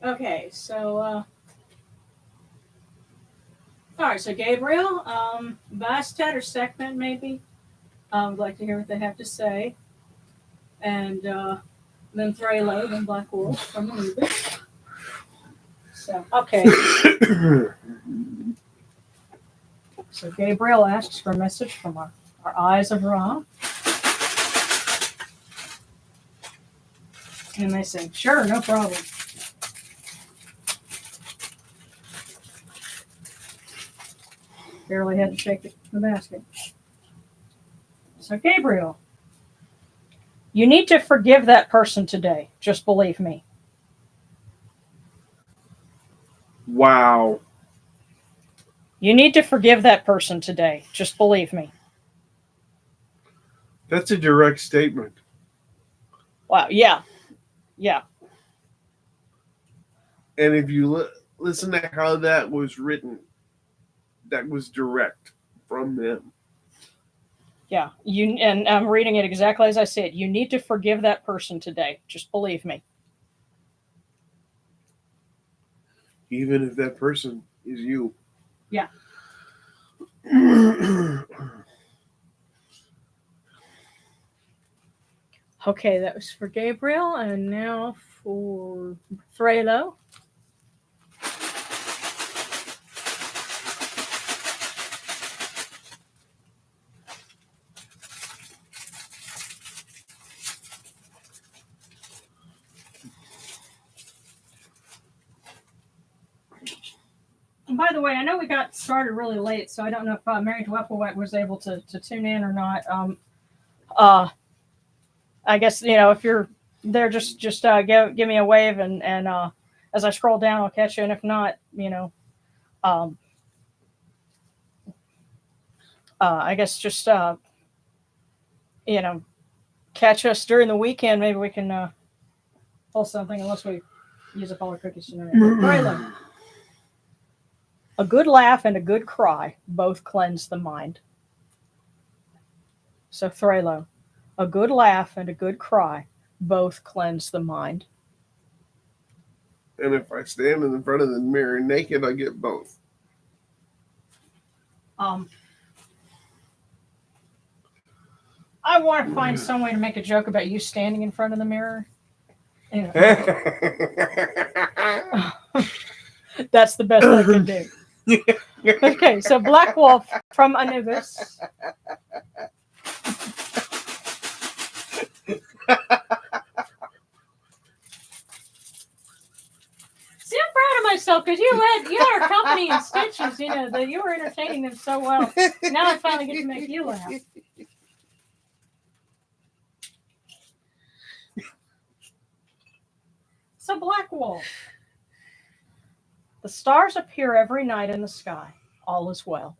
Okay, so all right, so Gabriel, Bastet or Segment maybe. Would like to hear what they have to say. And then Thralo, then Black Wolf from Anubis. So, okay. So Gabriel asks for a message from our Eyes of Ra. And they say, sure, no problem. Barely had to shake the basket. So Gabriel, you need to forgive that person today. Just believe me. Wow. You need to forgive that person today. Just believe me. That's a direct statement. Wow. Yeah. Yeah. And if you listen to how that was written, that was direct from them. Yeah. And I'm reading it exactly as I said. You need to forgive that person today. Just believe me. Even if that person is you. Yeah. Okay, that was for Gabriel, and now for Thralo. And by the way, I know we got started really late, so I don't know if Mary Dweppelwet was able to tune in or not. I guess, if you're there, just give me a wave, and as I scroll down, I'll catch you. And if not, I guess just catch us during the weekend. Maybe we can pull something, unless we use up all our cookies tonight. Braylon. A good laugh and a good cry both cleanse the mind. So Thralo, a good laugh and a good cry both cleanse the mind. And if I stand in front of the mirror naked, I get both. I want to find some way to make a joke about you standing in front of the mirror. That's the best I can do. Okay, so Black Wolf from Anubis. See, I'm proud of myself because you had our company in stitches. That you were entertaining them so well. Now I finally get to make you laugh. So Black Wolf. The stars appear every night in the sky. All is well.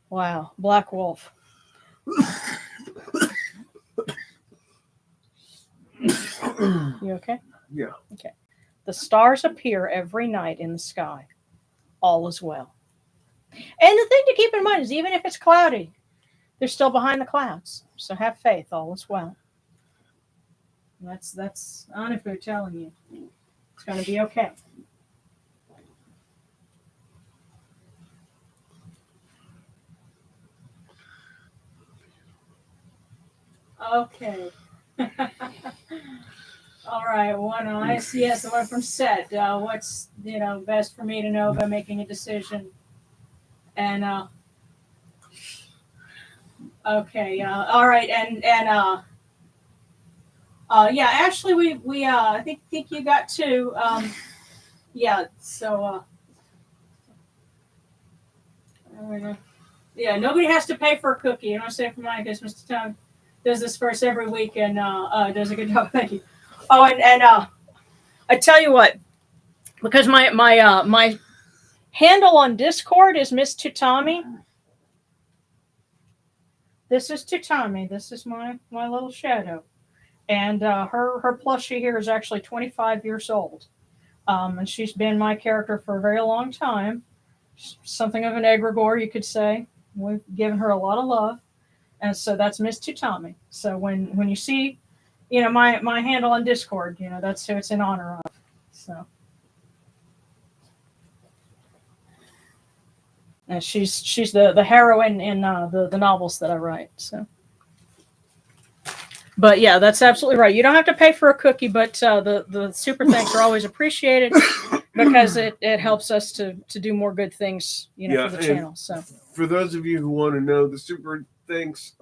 Wow, Black Wolf. You okay? Yeah. Okay. The stars appear every night in the sky. All is well. And the thing to keep in mind is, even if it's cloudy, they're still behind the clouds. So have faith. All is well. That's Anifu telling you. It's going to be okay. Okay. All right. One eyes. Yes, the one from Set. What's best for me to know about making a decision? And okay, all right, and yeah, Ashley, we I think you got two. Yeah, so yeah, nobody has to pay for a cookie. You know what I'm saying? For mine, because Mr. Tom does this for us every week and does a good job. Thank you. Oh, and I tell you what, because my handle on Discord is Miss Tutami. This is Tutami. This is my little shadow, and her plushie here is actually 25 years old, and she's been my character for a very long time. Something of an egregore, you could say. We've given her a lot of love, and so that's Miss Tutami. So when you see, my handle on Discord, that's who it's in honor of. So, and she's the heroine in the novels that I write. So, but yeah, that's absolutely right. You don't have to pay for a cookie, but the super thanks are always appreciated because it helps us to do more good things, for the channel. So, for those of you who want to know, the super thanks,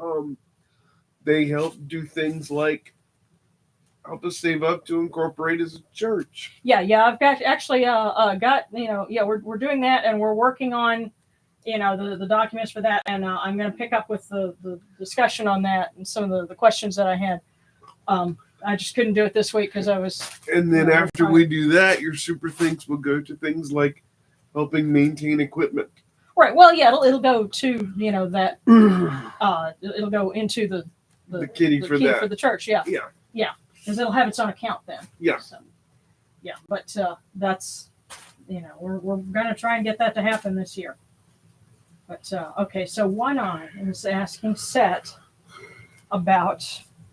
they help do things like help us save up to incorporate as a church. Yeah, I've got actually we're doing that, and we're working on the documents for that, and I'm going to pick up with the discussion on that and some of the questions that I had. I just couldn't do it this week because I was. And then after we do that, your super thanks will go to things like helping maintain equipment. Right. Well, yeah, it'll go to that. It'll go into the kitty for that for the church. Yeah. Because it'll have its own account then. Yeah. So, yeah, but that's we're going to try and get that to happen this year. But okay, so One Eye is asking Set about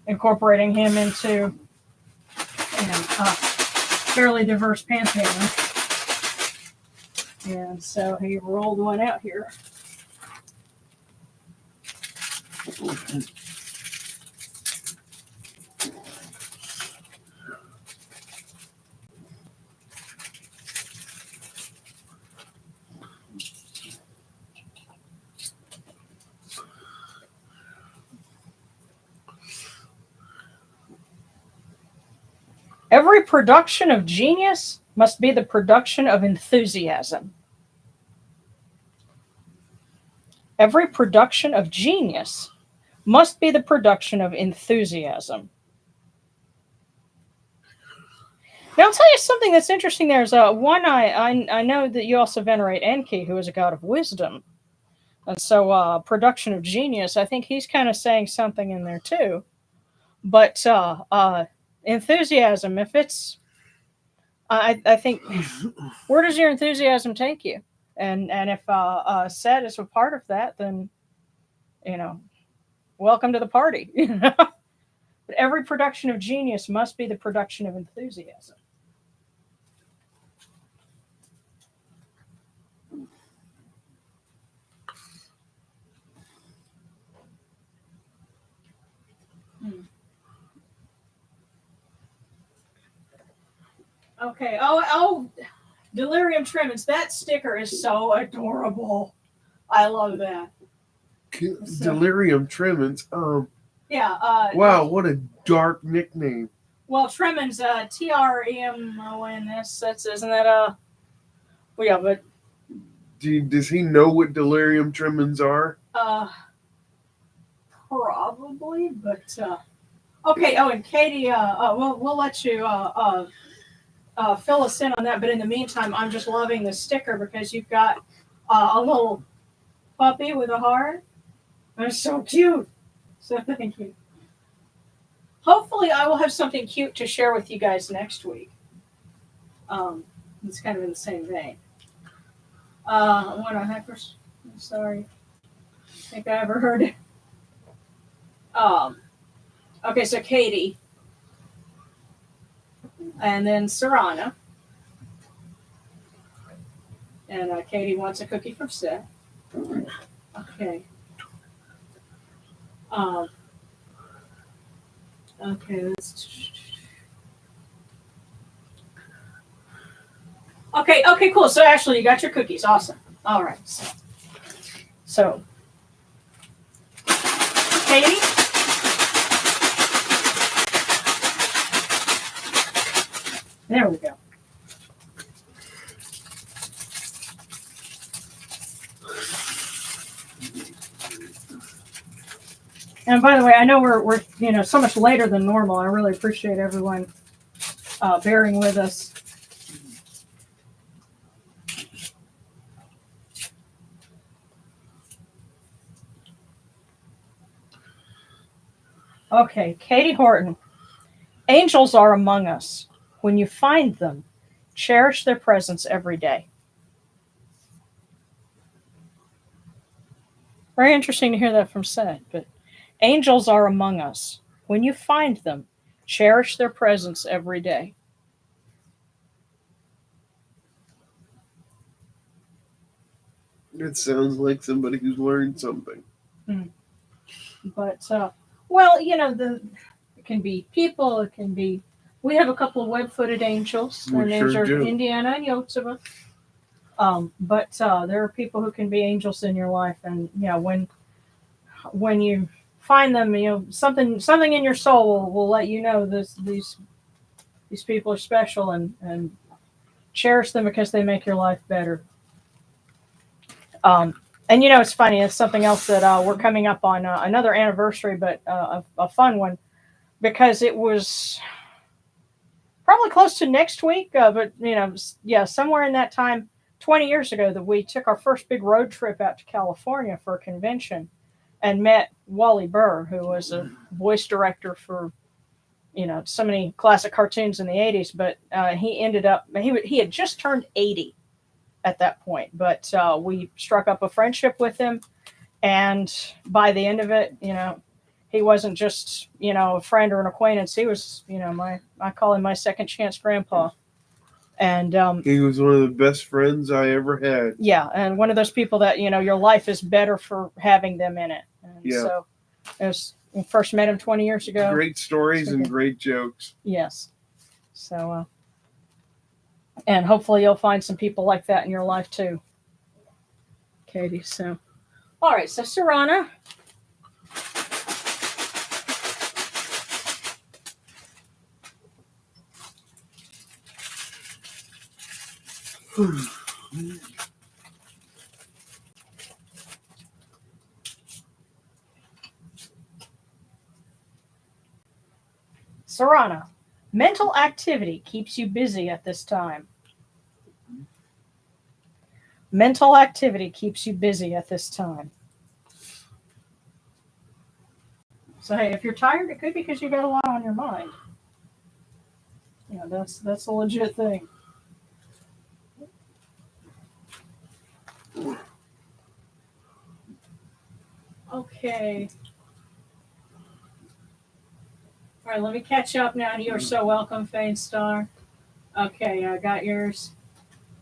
incorporating him into fairly diverse pantheon. And so he rolled one out here. Every production of genius must be the production of enthusiasm. Every production of genius must be the production of enthusiasm. Now, I'll tell you something that's interesting. There's One Eye. I know that you also venerate Enki, who is a god of wisdom. And so production of genius, I think he's kind of saying something in there too. But enthusiasm, if it's... I think, where does your enthusiasm take you? And if Set is a part of that, then, welcome to the party. But every production of genius must be the production of enthusiasm. Okay. Oh, Delirium Tremens. That sticker is so adorable. I love that. Delirium Tremens. Yeah. Wow, what a dark nickname. Well, Tremens, Tremons. Isn't that well, yeah, but. Does he know what Delirium Tremens are? Probably, but okay. Oh, and Katie, we'll let you fill us in on that. But in the meantime, I'm just loving the sticker because you've got a little puppy with a heart. That's so cute. So thank you. Hopefully, I will have something cute to share with you guys next week. It's kind of in the same vein. What a heckers. I'm sorry. I think I ever heard it. Okay, so Katie. And then Sarana. And Katie wants a cookie from Seth. Okay. Okay, let's... Okay, cool. So Ashley, you got your cookies. Awesome. All right. So So, Katie? There we go. And by the way, I know we're so much later than normal. I really appreciate everyone bearing with us. Okay, Katie Horton. Angels are among us. When you find them, cherish their presence every day. Very interesting to hear that from Seth, but angels are among us. When you find them, cherish their presence every day. It sounds like somebody who's learned something. But, well, it can be people, it can be, we have a couple of web-footed angels. Their names are Indiana and Yotzeva. But there are people who can be angels in your life, and when you find them, something in your soul will let you know these people are special, and cherish them because they make your life better. And it's funny. It's something else that we're coming up on another anniversary, but a fun one, because it was probably close to next week. But somewhere in that time, 20 years ago, that we took our first big road trip out to California for a convention, and met Wally Burr, who was a voice director for so many classic cartoons in the 80s. But he ended up he had just turned 80 at that point, but we struck up a friendship with him, and by the end of it, he wasn't just a friend or an acquaintance. He was I call him my second chance grandpa. And he was one of the best friends I ever had. Yeah, and one of those people that your life is better for having them in it. And so it was, we first met him 20 years ago. Great stories and great jokes. Yes. So and hopefully you'll find some people like that in your life too, Katie. So, all right. So, Sarana. Sarana, mental activity keeps you busy at this time. Mental activity keeps you busy at this time. So, hey, if you're tired, it could be because you got a lot on your mind. That's a legit thing. Okay. All right, let me catch up now. You're so welcome, Fane Star. Okay, I got yours.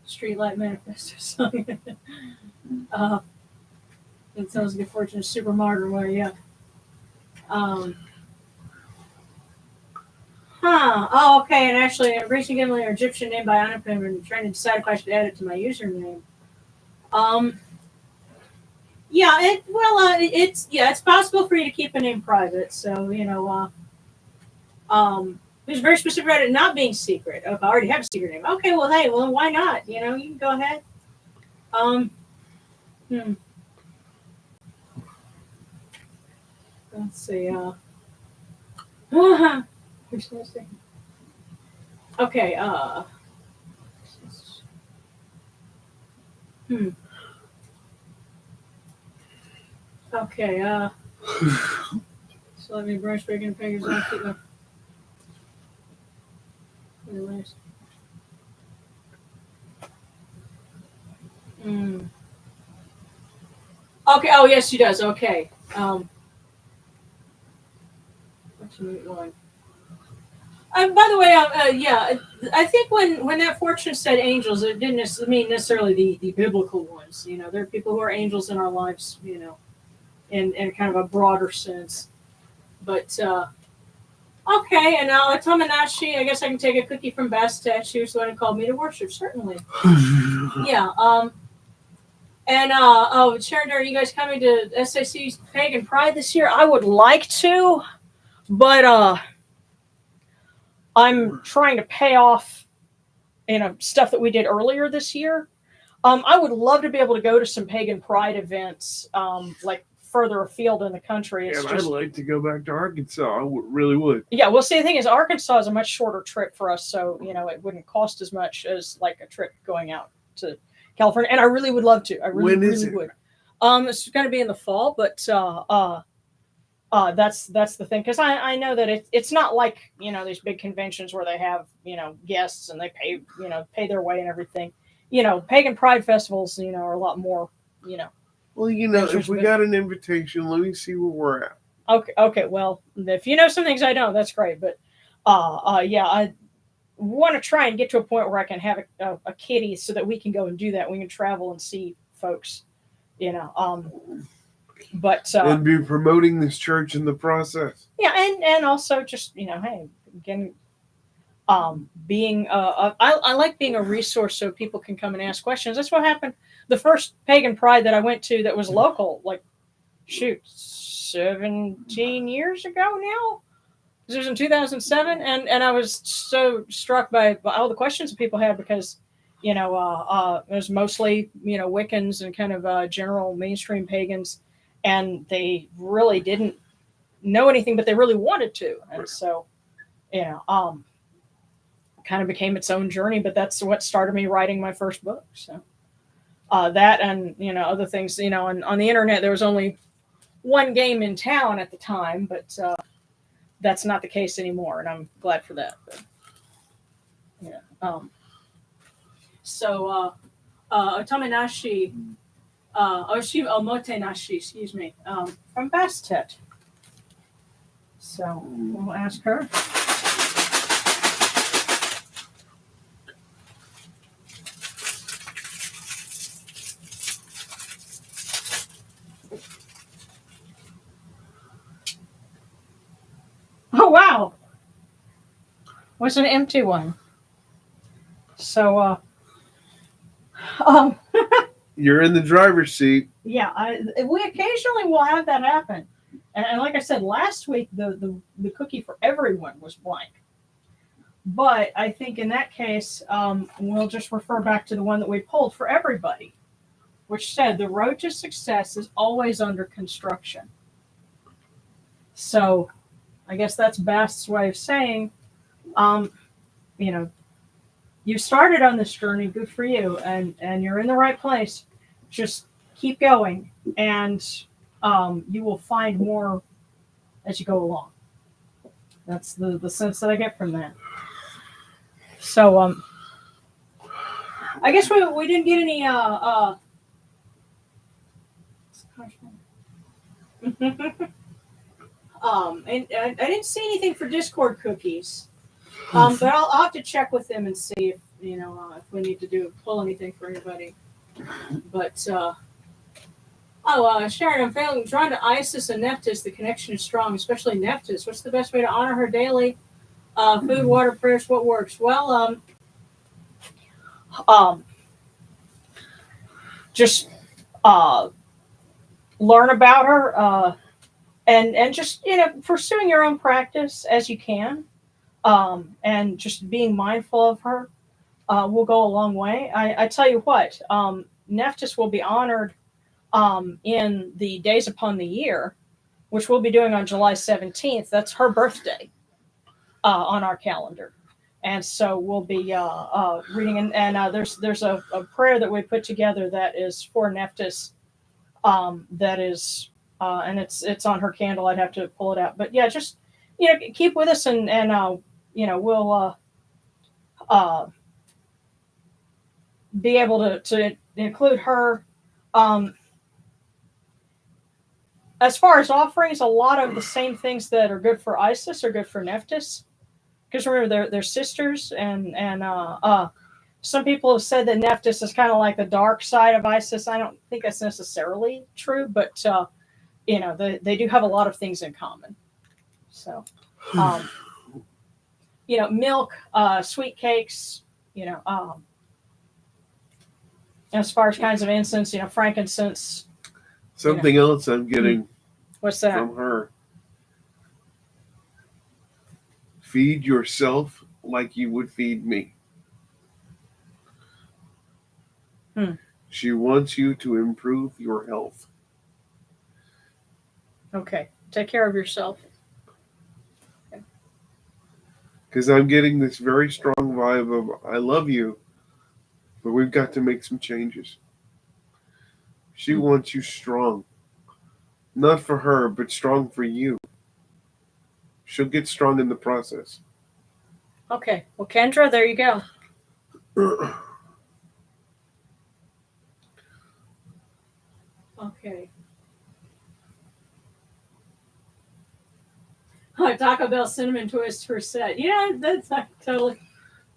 Streetlight Manifesto song. It sounds like a Fortune Super Martyr way, yeah. Oh, okay, and actually, embracing Gimli or Egyptian name by Anupim and trying to decide if I should add it to my username. It's possible for you to keep a name private, so, there's very specific about it not being secret. Oh, if I already have a secret name. Okay, well, why not? You can go ahead. Let's see. Okay. Okay. So let me brush back in fingers and keep my. Okay. Oh, yes, she does. Okay. What's going? By the way, I think when that fortune said angels, it didn't mean necessarily the biblical ones. There are people who are angels in our lives, in kind of a broader sense. But okay, and now Tamanashi, I guess I can take a cookie from Bastet. She was the one who called me to worship, certainly. Yeah. And Sharon, are you guys coming to SAC's Pagan Pride this year? I would like to, but I'm trying to pay off, stuff that we did earlier this year. I would love to be able to go to some Pagan Pride events, like further afield in the country. It's And just, I'd like to go back to Arkansas. Really would. yeah. Well, see, the thing is, Arkansas is a much shorter trip for us, so it wouldn't cost as much as like a trip going out to California. And I really would love to. I really, When is really it? would. It's going to be in the fall, but that's the thing, because I know that it's not like these big conventions where they have guests and they pay their way and everything. Pagan Pride festivals are a lot more. Well, if we got an invitation, let me see where we're at. Okay. Well, if you know some things I don't, that's great. But yeah, I want to try and get to a point where I can have a kitty so that we can go and do that. We can travel and see folks. But And be promoting this church in the process. yeah, and also just hey, again, being I like being a resource so people can come and ask questions. That's what happened. The first Pagan Pride that I went to that was local, like 17 years ago now. This was in 2007, and I was so struck by all the questions that people had, because it was mostly Wiccans and kind of general mainstream pagans, and they really didn't know anything, but they really wanted to, and so kind of became its own journey. But that's what started me writing my first book. So that, and other things. On the internet there was only one game in town at the time, but that's not the case anymore, and I'm glad for that. But, So Otominashi, Omotenashi, excuse me, from Bastet. So we'll ask her. Oh wow! Was an empty one. So You're in the driver's seat. yeah, we occasionally will have that happen, and like I said last week, the cookie for everyone was blank. But I think in that case, we'll just refer back to the one that we pulled for everybody, which said the road to success is always under construction. So I guess that's Bast's way of saying, you started on this journey, good for you, and you're in the right place. Just keep going, and you will find more as you go along. That's the sense that I get from that. So I guess we didn't get any and I didn't see anything for Discord cookies. But I'll have to check with them and see if if we need to pull anything for anybody. But Sharon, I'm drawn to Isis and Nephthys. The connection is strong, especially Nephthys. What's the best way to honor her daily? Food, water, prayers. What works? Well, just learn about her, and just pursuing your own practice as you can, and just being mindful of her will go a long way. I tell you what, Nephthys will be honored in the Days Upon the Year, which we'll be doing on July 17th. That's her birthday on our calendar. And so we'll be reading, and there's a prayer that we put together that is for Nephthys, that is, and it's on her candle. I'd have to pull it out, but yeah, just keep with us, and we'll be able to include her. As far as offerings, a lot of the same things that are good for Isis are good for Nephthys. Because remember, they're sisters, and some people have said that Nephthys is kind of like the dark side of Isis. I don't think that's necessarily true, but they do have a lot of things in common. So, milk, sweet cakes, As far as kinds of incense, frankincense. Something else I'm getting What's that? from her. Feed yourself like you would feed me. She wants you to improve your health. Okay. Take care of yourself. Because I'm getting this very strong vibe of I love you, but we've got to make some changes. She wants you strong. Not for her, but strong for you. She'll get strong in the process. Okay. Well, Kendra, there you go. Okay. Taco Bell cinnamon twist for set. Yeah, that's totally.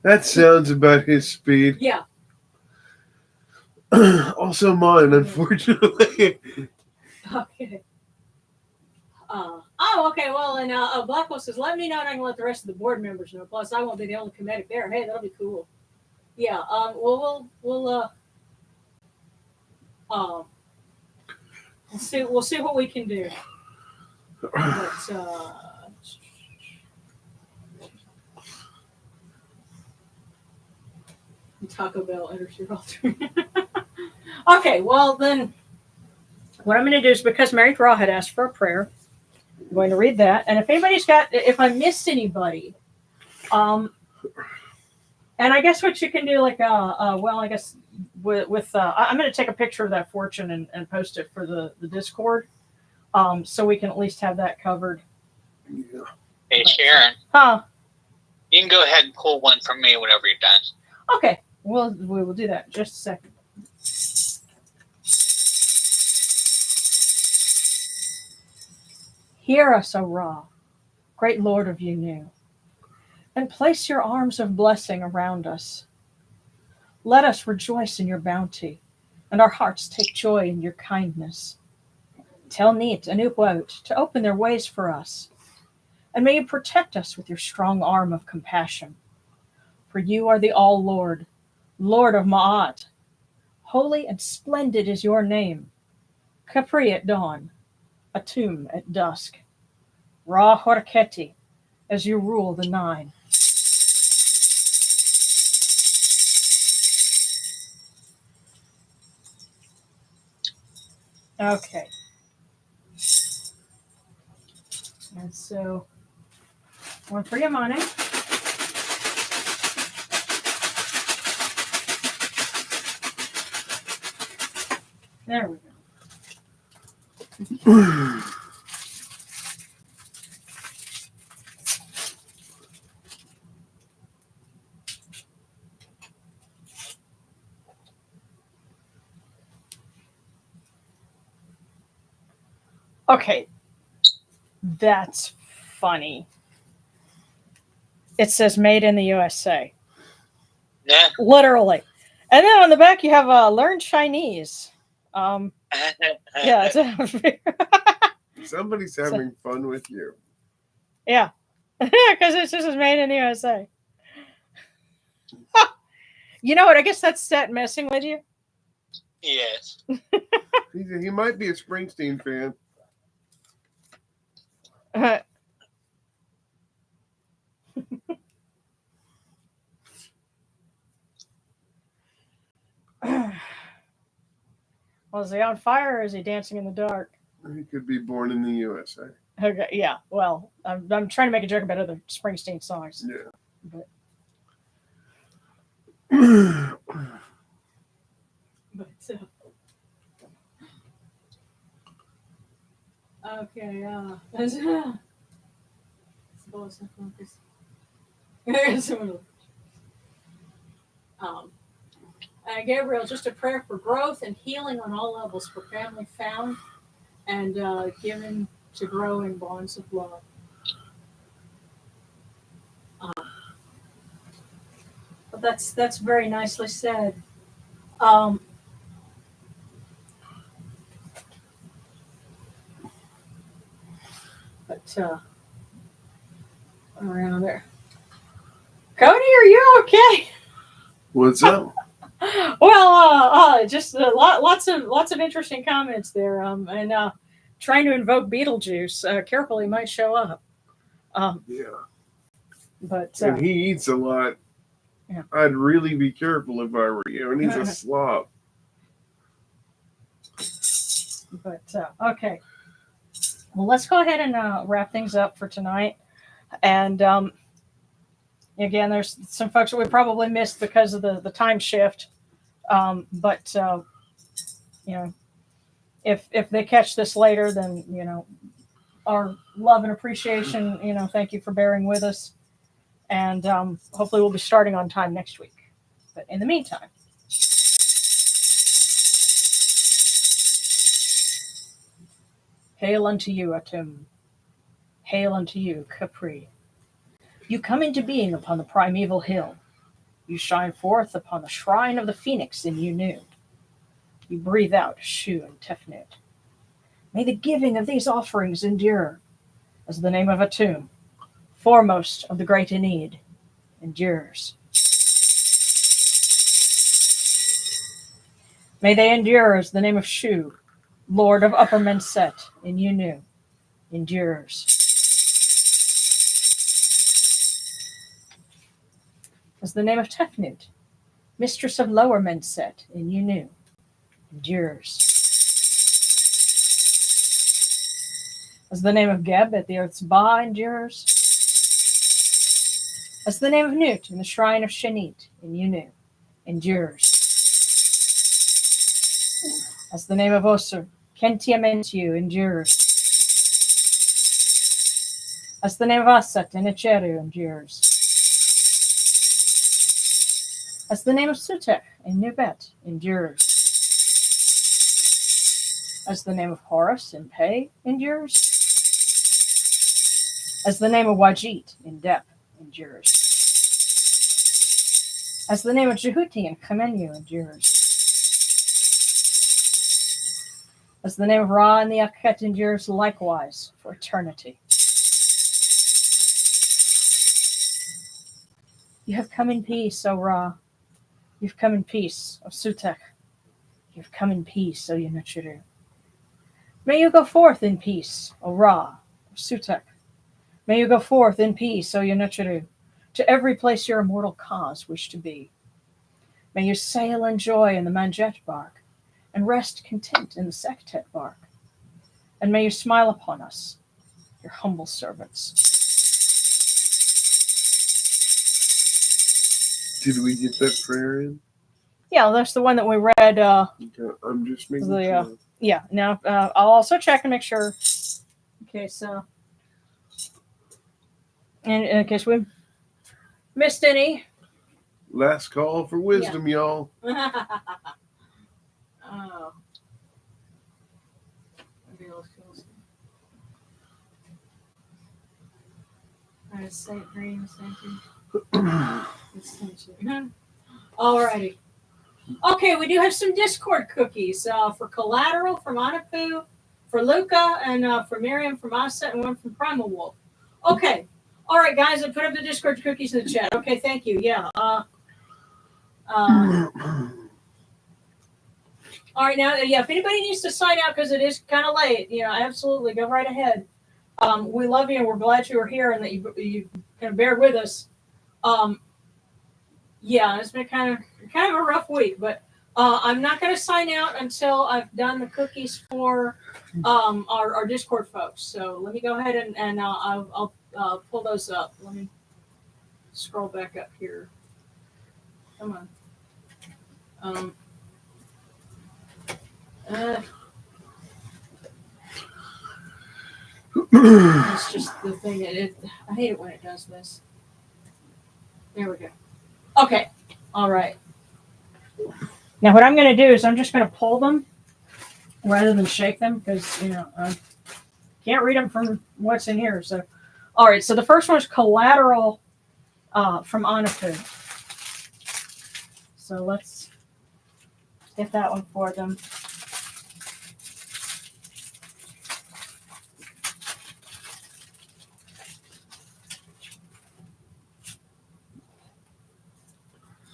That sounds about his speed. Yeah. Also mine, unfortunately. Okay. Okay. Well, and Blackwell says, let me know and I can let the rest of the board members know. Plus, I won't be the only Kemetic there. Hey, that'll be cool. Yeah. We'll see. We'll see what we can do. But, Taco Bell enters your altar. Okay. Well, then, what I'm going to do is because Mary Craw had asked for a prayer, I'm going to read that. And if I missed anybody, and I guess what you can do, I guess I'm going to take a picture of that fortune and post it for the Discord, so we can at least have that covered. Yeah. Hey, Sharon. Huh? You can go ahead and pull one from me whenever you're done. Okay. Well, we will do that in just a second. Hear us, O Ra, great Lord of Yunu, and place your arms of blessing around us. Let us rejoice in your bounty, and our hearts take joy in your kindness. Tell Neat and Upwot to open their ways for us, and may you protect us with your strong arm of compassion. For you are the All-Lord, Lord of Ma'at. Holy and splendid is your name. Capri at dawn, Atum at dusk. Ra Horketi, as you rule the nine. Okay. And so, one for Yamane. There we go. Okay. That's funny. It says made in the USA. Yeah. Literally. And then on the back you have learn Chinese. Yeah. Somebody's having fun with you. Yeah. Because it just is made in the USA. You know what? I guess that's set messing with you. Yes. He might be a Springsteen fan. Well, is he on fire or is he dancing in the dark? He could be born in the USA. Okay, yeah. Well, I'm trying to make a joke about other Springsteen songs. Yeah. But okay, Gabriel, just a prayer for growth and healing on all levels for family found and given to grow in bonds of love. But that's very nicely said. But around there, Cody, are you okay? What's up? Well, just lots of interesting comments there. And trying to invoke Beetlejuice carefully might show up. Yeah. But And he eats a lot. Yeah. I'd really be careful if I were you. And he's a slob. But okay. Well, let's go ahead and wrap things up for tonight. And again, there's some folks that we probably missed because of the time shift. But you know, if they catch this later, then our love and appreciation. Thank you for bearing with us, and hopefully we'll be starting on time next week. But in the meantime, hail unto you, Atum. Hail unto you, Capri. You come into being upon the primeval hill. You shine forth upon the shrine of the phoenix in you new. You breathe out Shu and Tefnut. May the giving of these offerings endure, as the name of Atum, foremost of the great Aeneid, endures. May they endure as the name of Shu, Lord of Upper Menset in Yunu, endures. As the name of Tefnut, Mistress of Lower Menset in Yunu, endures. As the name of Geb at the earth's Ba endures. As the name of Nut in the shrine of Shanit in Yunu, endures. As the name of Osir, Kentiamentu endures. As the name of Asat in Echeru endures. As the name of Sutek in Nubet endures. As the name of Horus in Pe endures. As the name of Wajit in Dep endures. As the name of Jehuti in Kamenu endures. As the name of Ra in the Akhet endures likewise for eternity. You have come in peace, O Ra. You've come in peace, O Sutek. You've come in peace, O Yunuchuru. May you go forth in peace, O Ra, O Sutek. May you go forth in peace, O Yunuchuru, to every place your immortal cause wish to be. May you sail in joy in the Manjet bark, and rest content in the Sektet bark. And may you smile upon us, your humble servants. Did we get that prayer in? Yeah, that's the one that we read. Okay, I'm just making sure. Yeah, now I'll also check and make sure in case in case we missed any. Last call for wisdom, y'all. Oh. Saint dreams, thank you. Alrighty. Okay, we do have some Discord cookies for Collateral from Anapu, for Luca, and for Miriam from Asa, and one from Primal Wolf. Okay. All right, guys, I put up the Discord cookies in the chat. Okay, thank you. Yeah. All right, now, yeah, if anybody needs to sign out because it is kind of late, absolutely go right ahead. We love you and we're glad you are here and that you kind of bear with us. Yeah, it's been kind of a rough week, but I'm not going to sign out until I've done the cookies for our Discord folks. So let me go ahead and I'll pull those up. Let me scroll back up here. Come on. It's just the thing that I hate it when it does this. There we go. Okay. All right. Now what I'm going to do is I'm just going to pull them rather than shake them because I can't read them from what's in here. So, all right. So the first one is Collateral from Anapu. So let's get that one for them.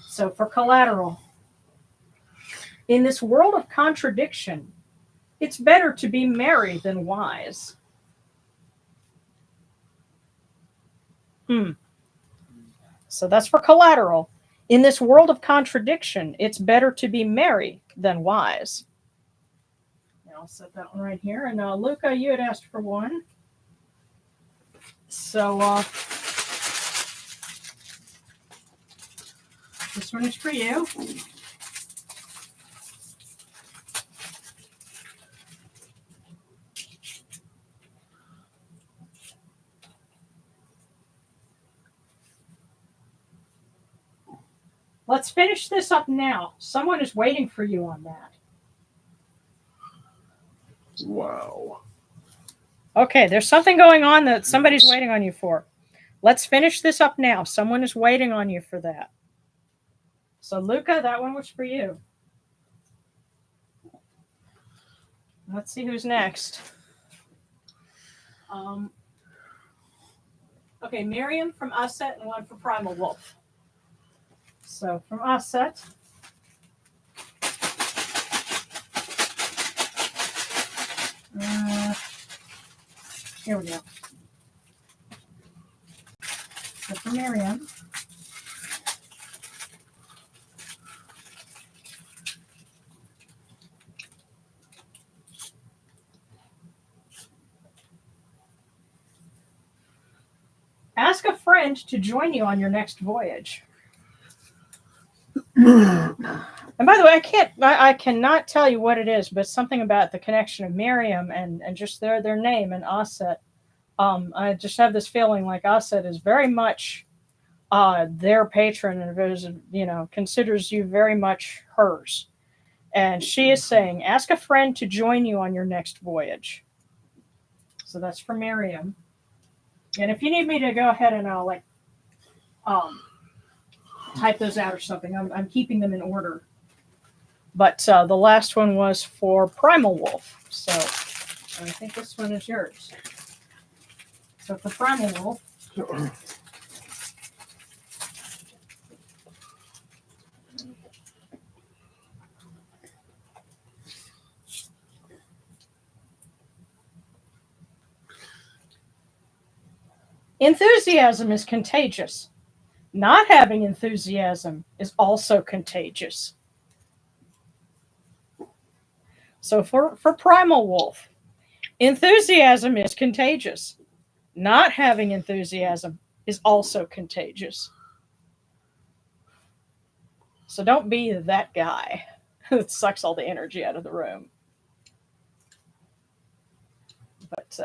So for Collateral, In this world of contradiction, it's better to be merry than wise. So that's for collateral. In this world of contradiction, it's better to be merry than wise. Now I'll set that one right here. And Luca, you had asked for one. So this one is for you. Let's finish this up now. Someone is waiting for you on that. Wow. Okay, there's something going on that somebody's waiting on you for. Let's finish this up now. Someone is waiting on you for that. So, Luca, that one was for you. Let's see who's next. Okay, Miriam from Usset and one for Primal Wolf. So, from Usset. Here we go. So, for Miriam. Ask a friend to join you on your next voyage. And by the way, I cannot tell you what it is, but something about the connection of Miriam and just their name and Osset. I just have this feeling like Osset is very much their patron and considers you very much hers. And she is saying, ask a friend to join you on your next voyage. So that's for Miriam. And if you need me to go ahead and type those out or something, I'm keeping them in order. But the last one was for Primal Wolf. So I think this one is yours. So for Primal Wolf. Enthusiasm is contagious. Not having enthusiasm is also contagious. So for Primal Wolf, enthusiasm is contagious. Not having enthusiasm is also contagious. So don't be that guy that sucks all the energy out of the room. But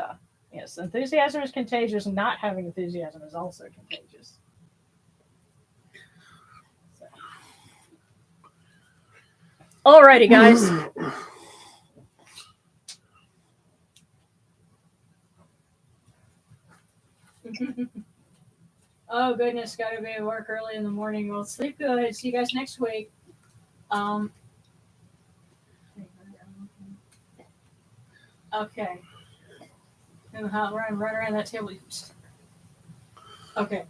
yes, enthusiasm is contagious. Not having enthusiasm is also contagious. So. Alrighty, guys. Oh goodness, gotta be at work early in the morning. Well, sleep good. See you guys next week. Okay. And right around that table. Okay.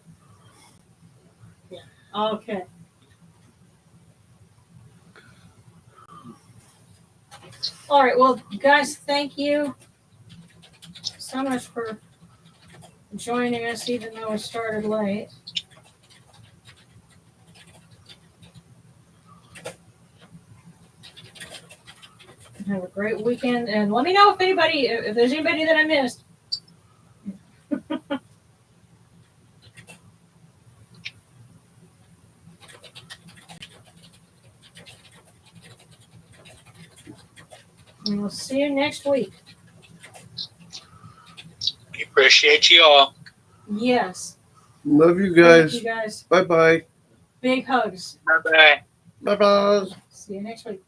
Yeah. Okay. All right. Well, guys, thank you so much for joining us, even though we started late. Have a great weekend, and let me know if there's anybody that I missed. And we'll see you next week. We appreciate you all. Yes. Love you guys. Thank you guys. Bye-bye. Big hugs. Bye-bye. Bye-bye. See you next week.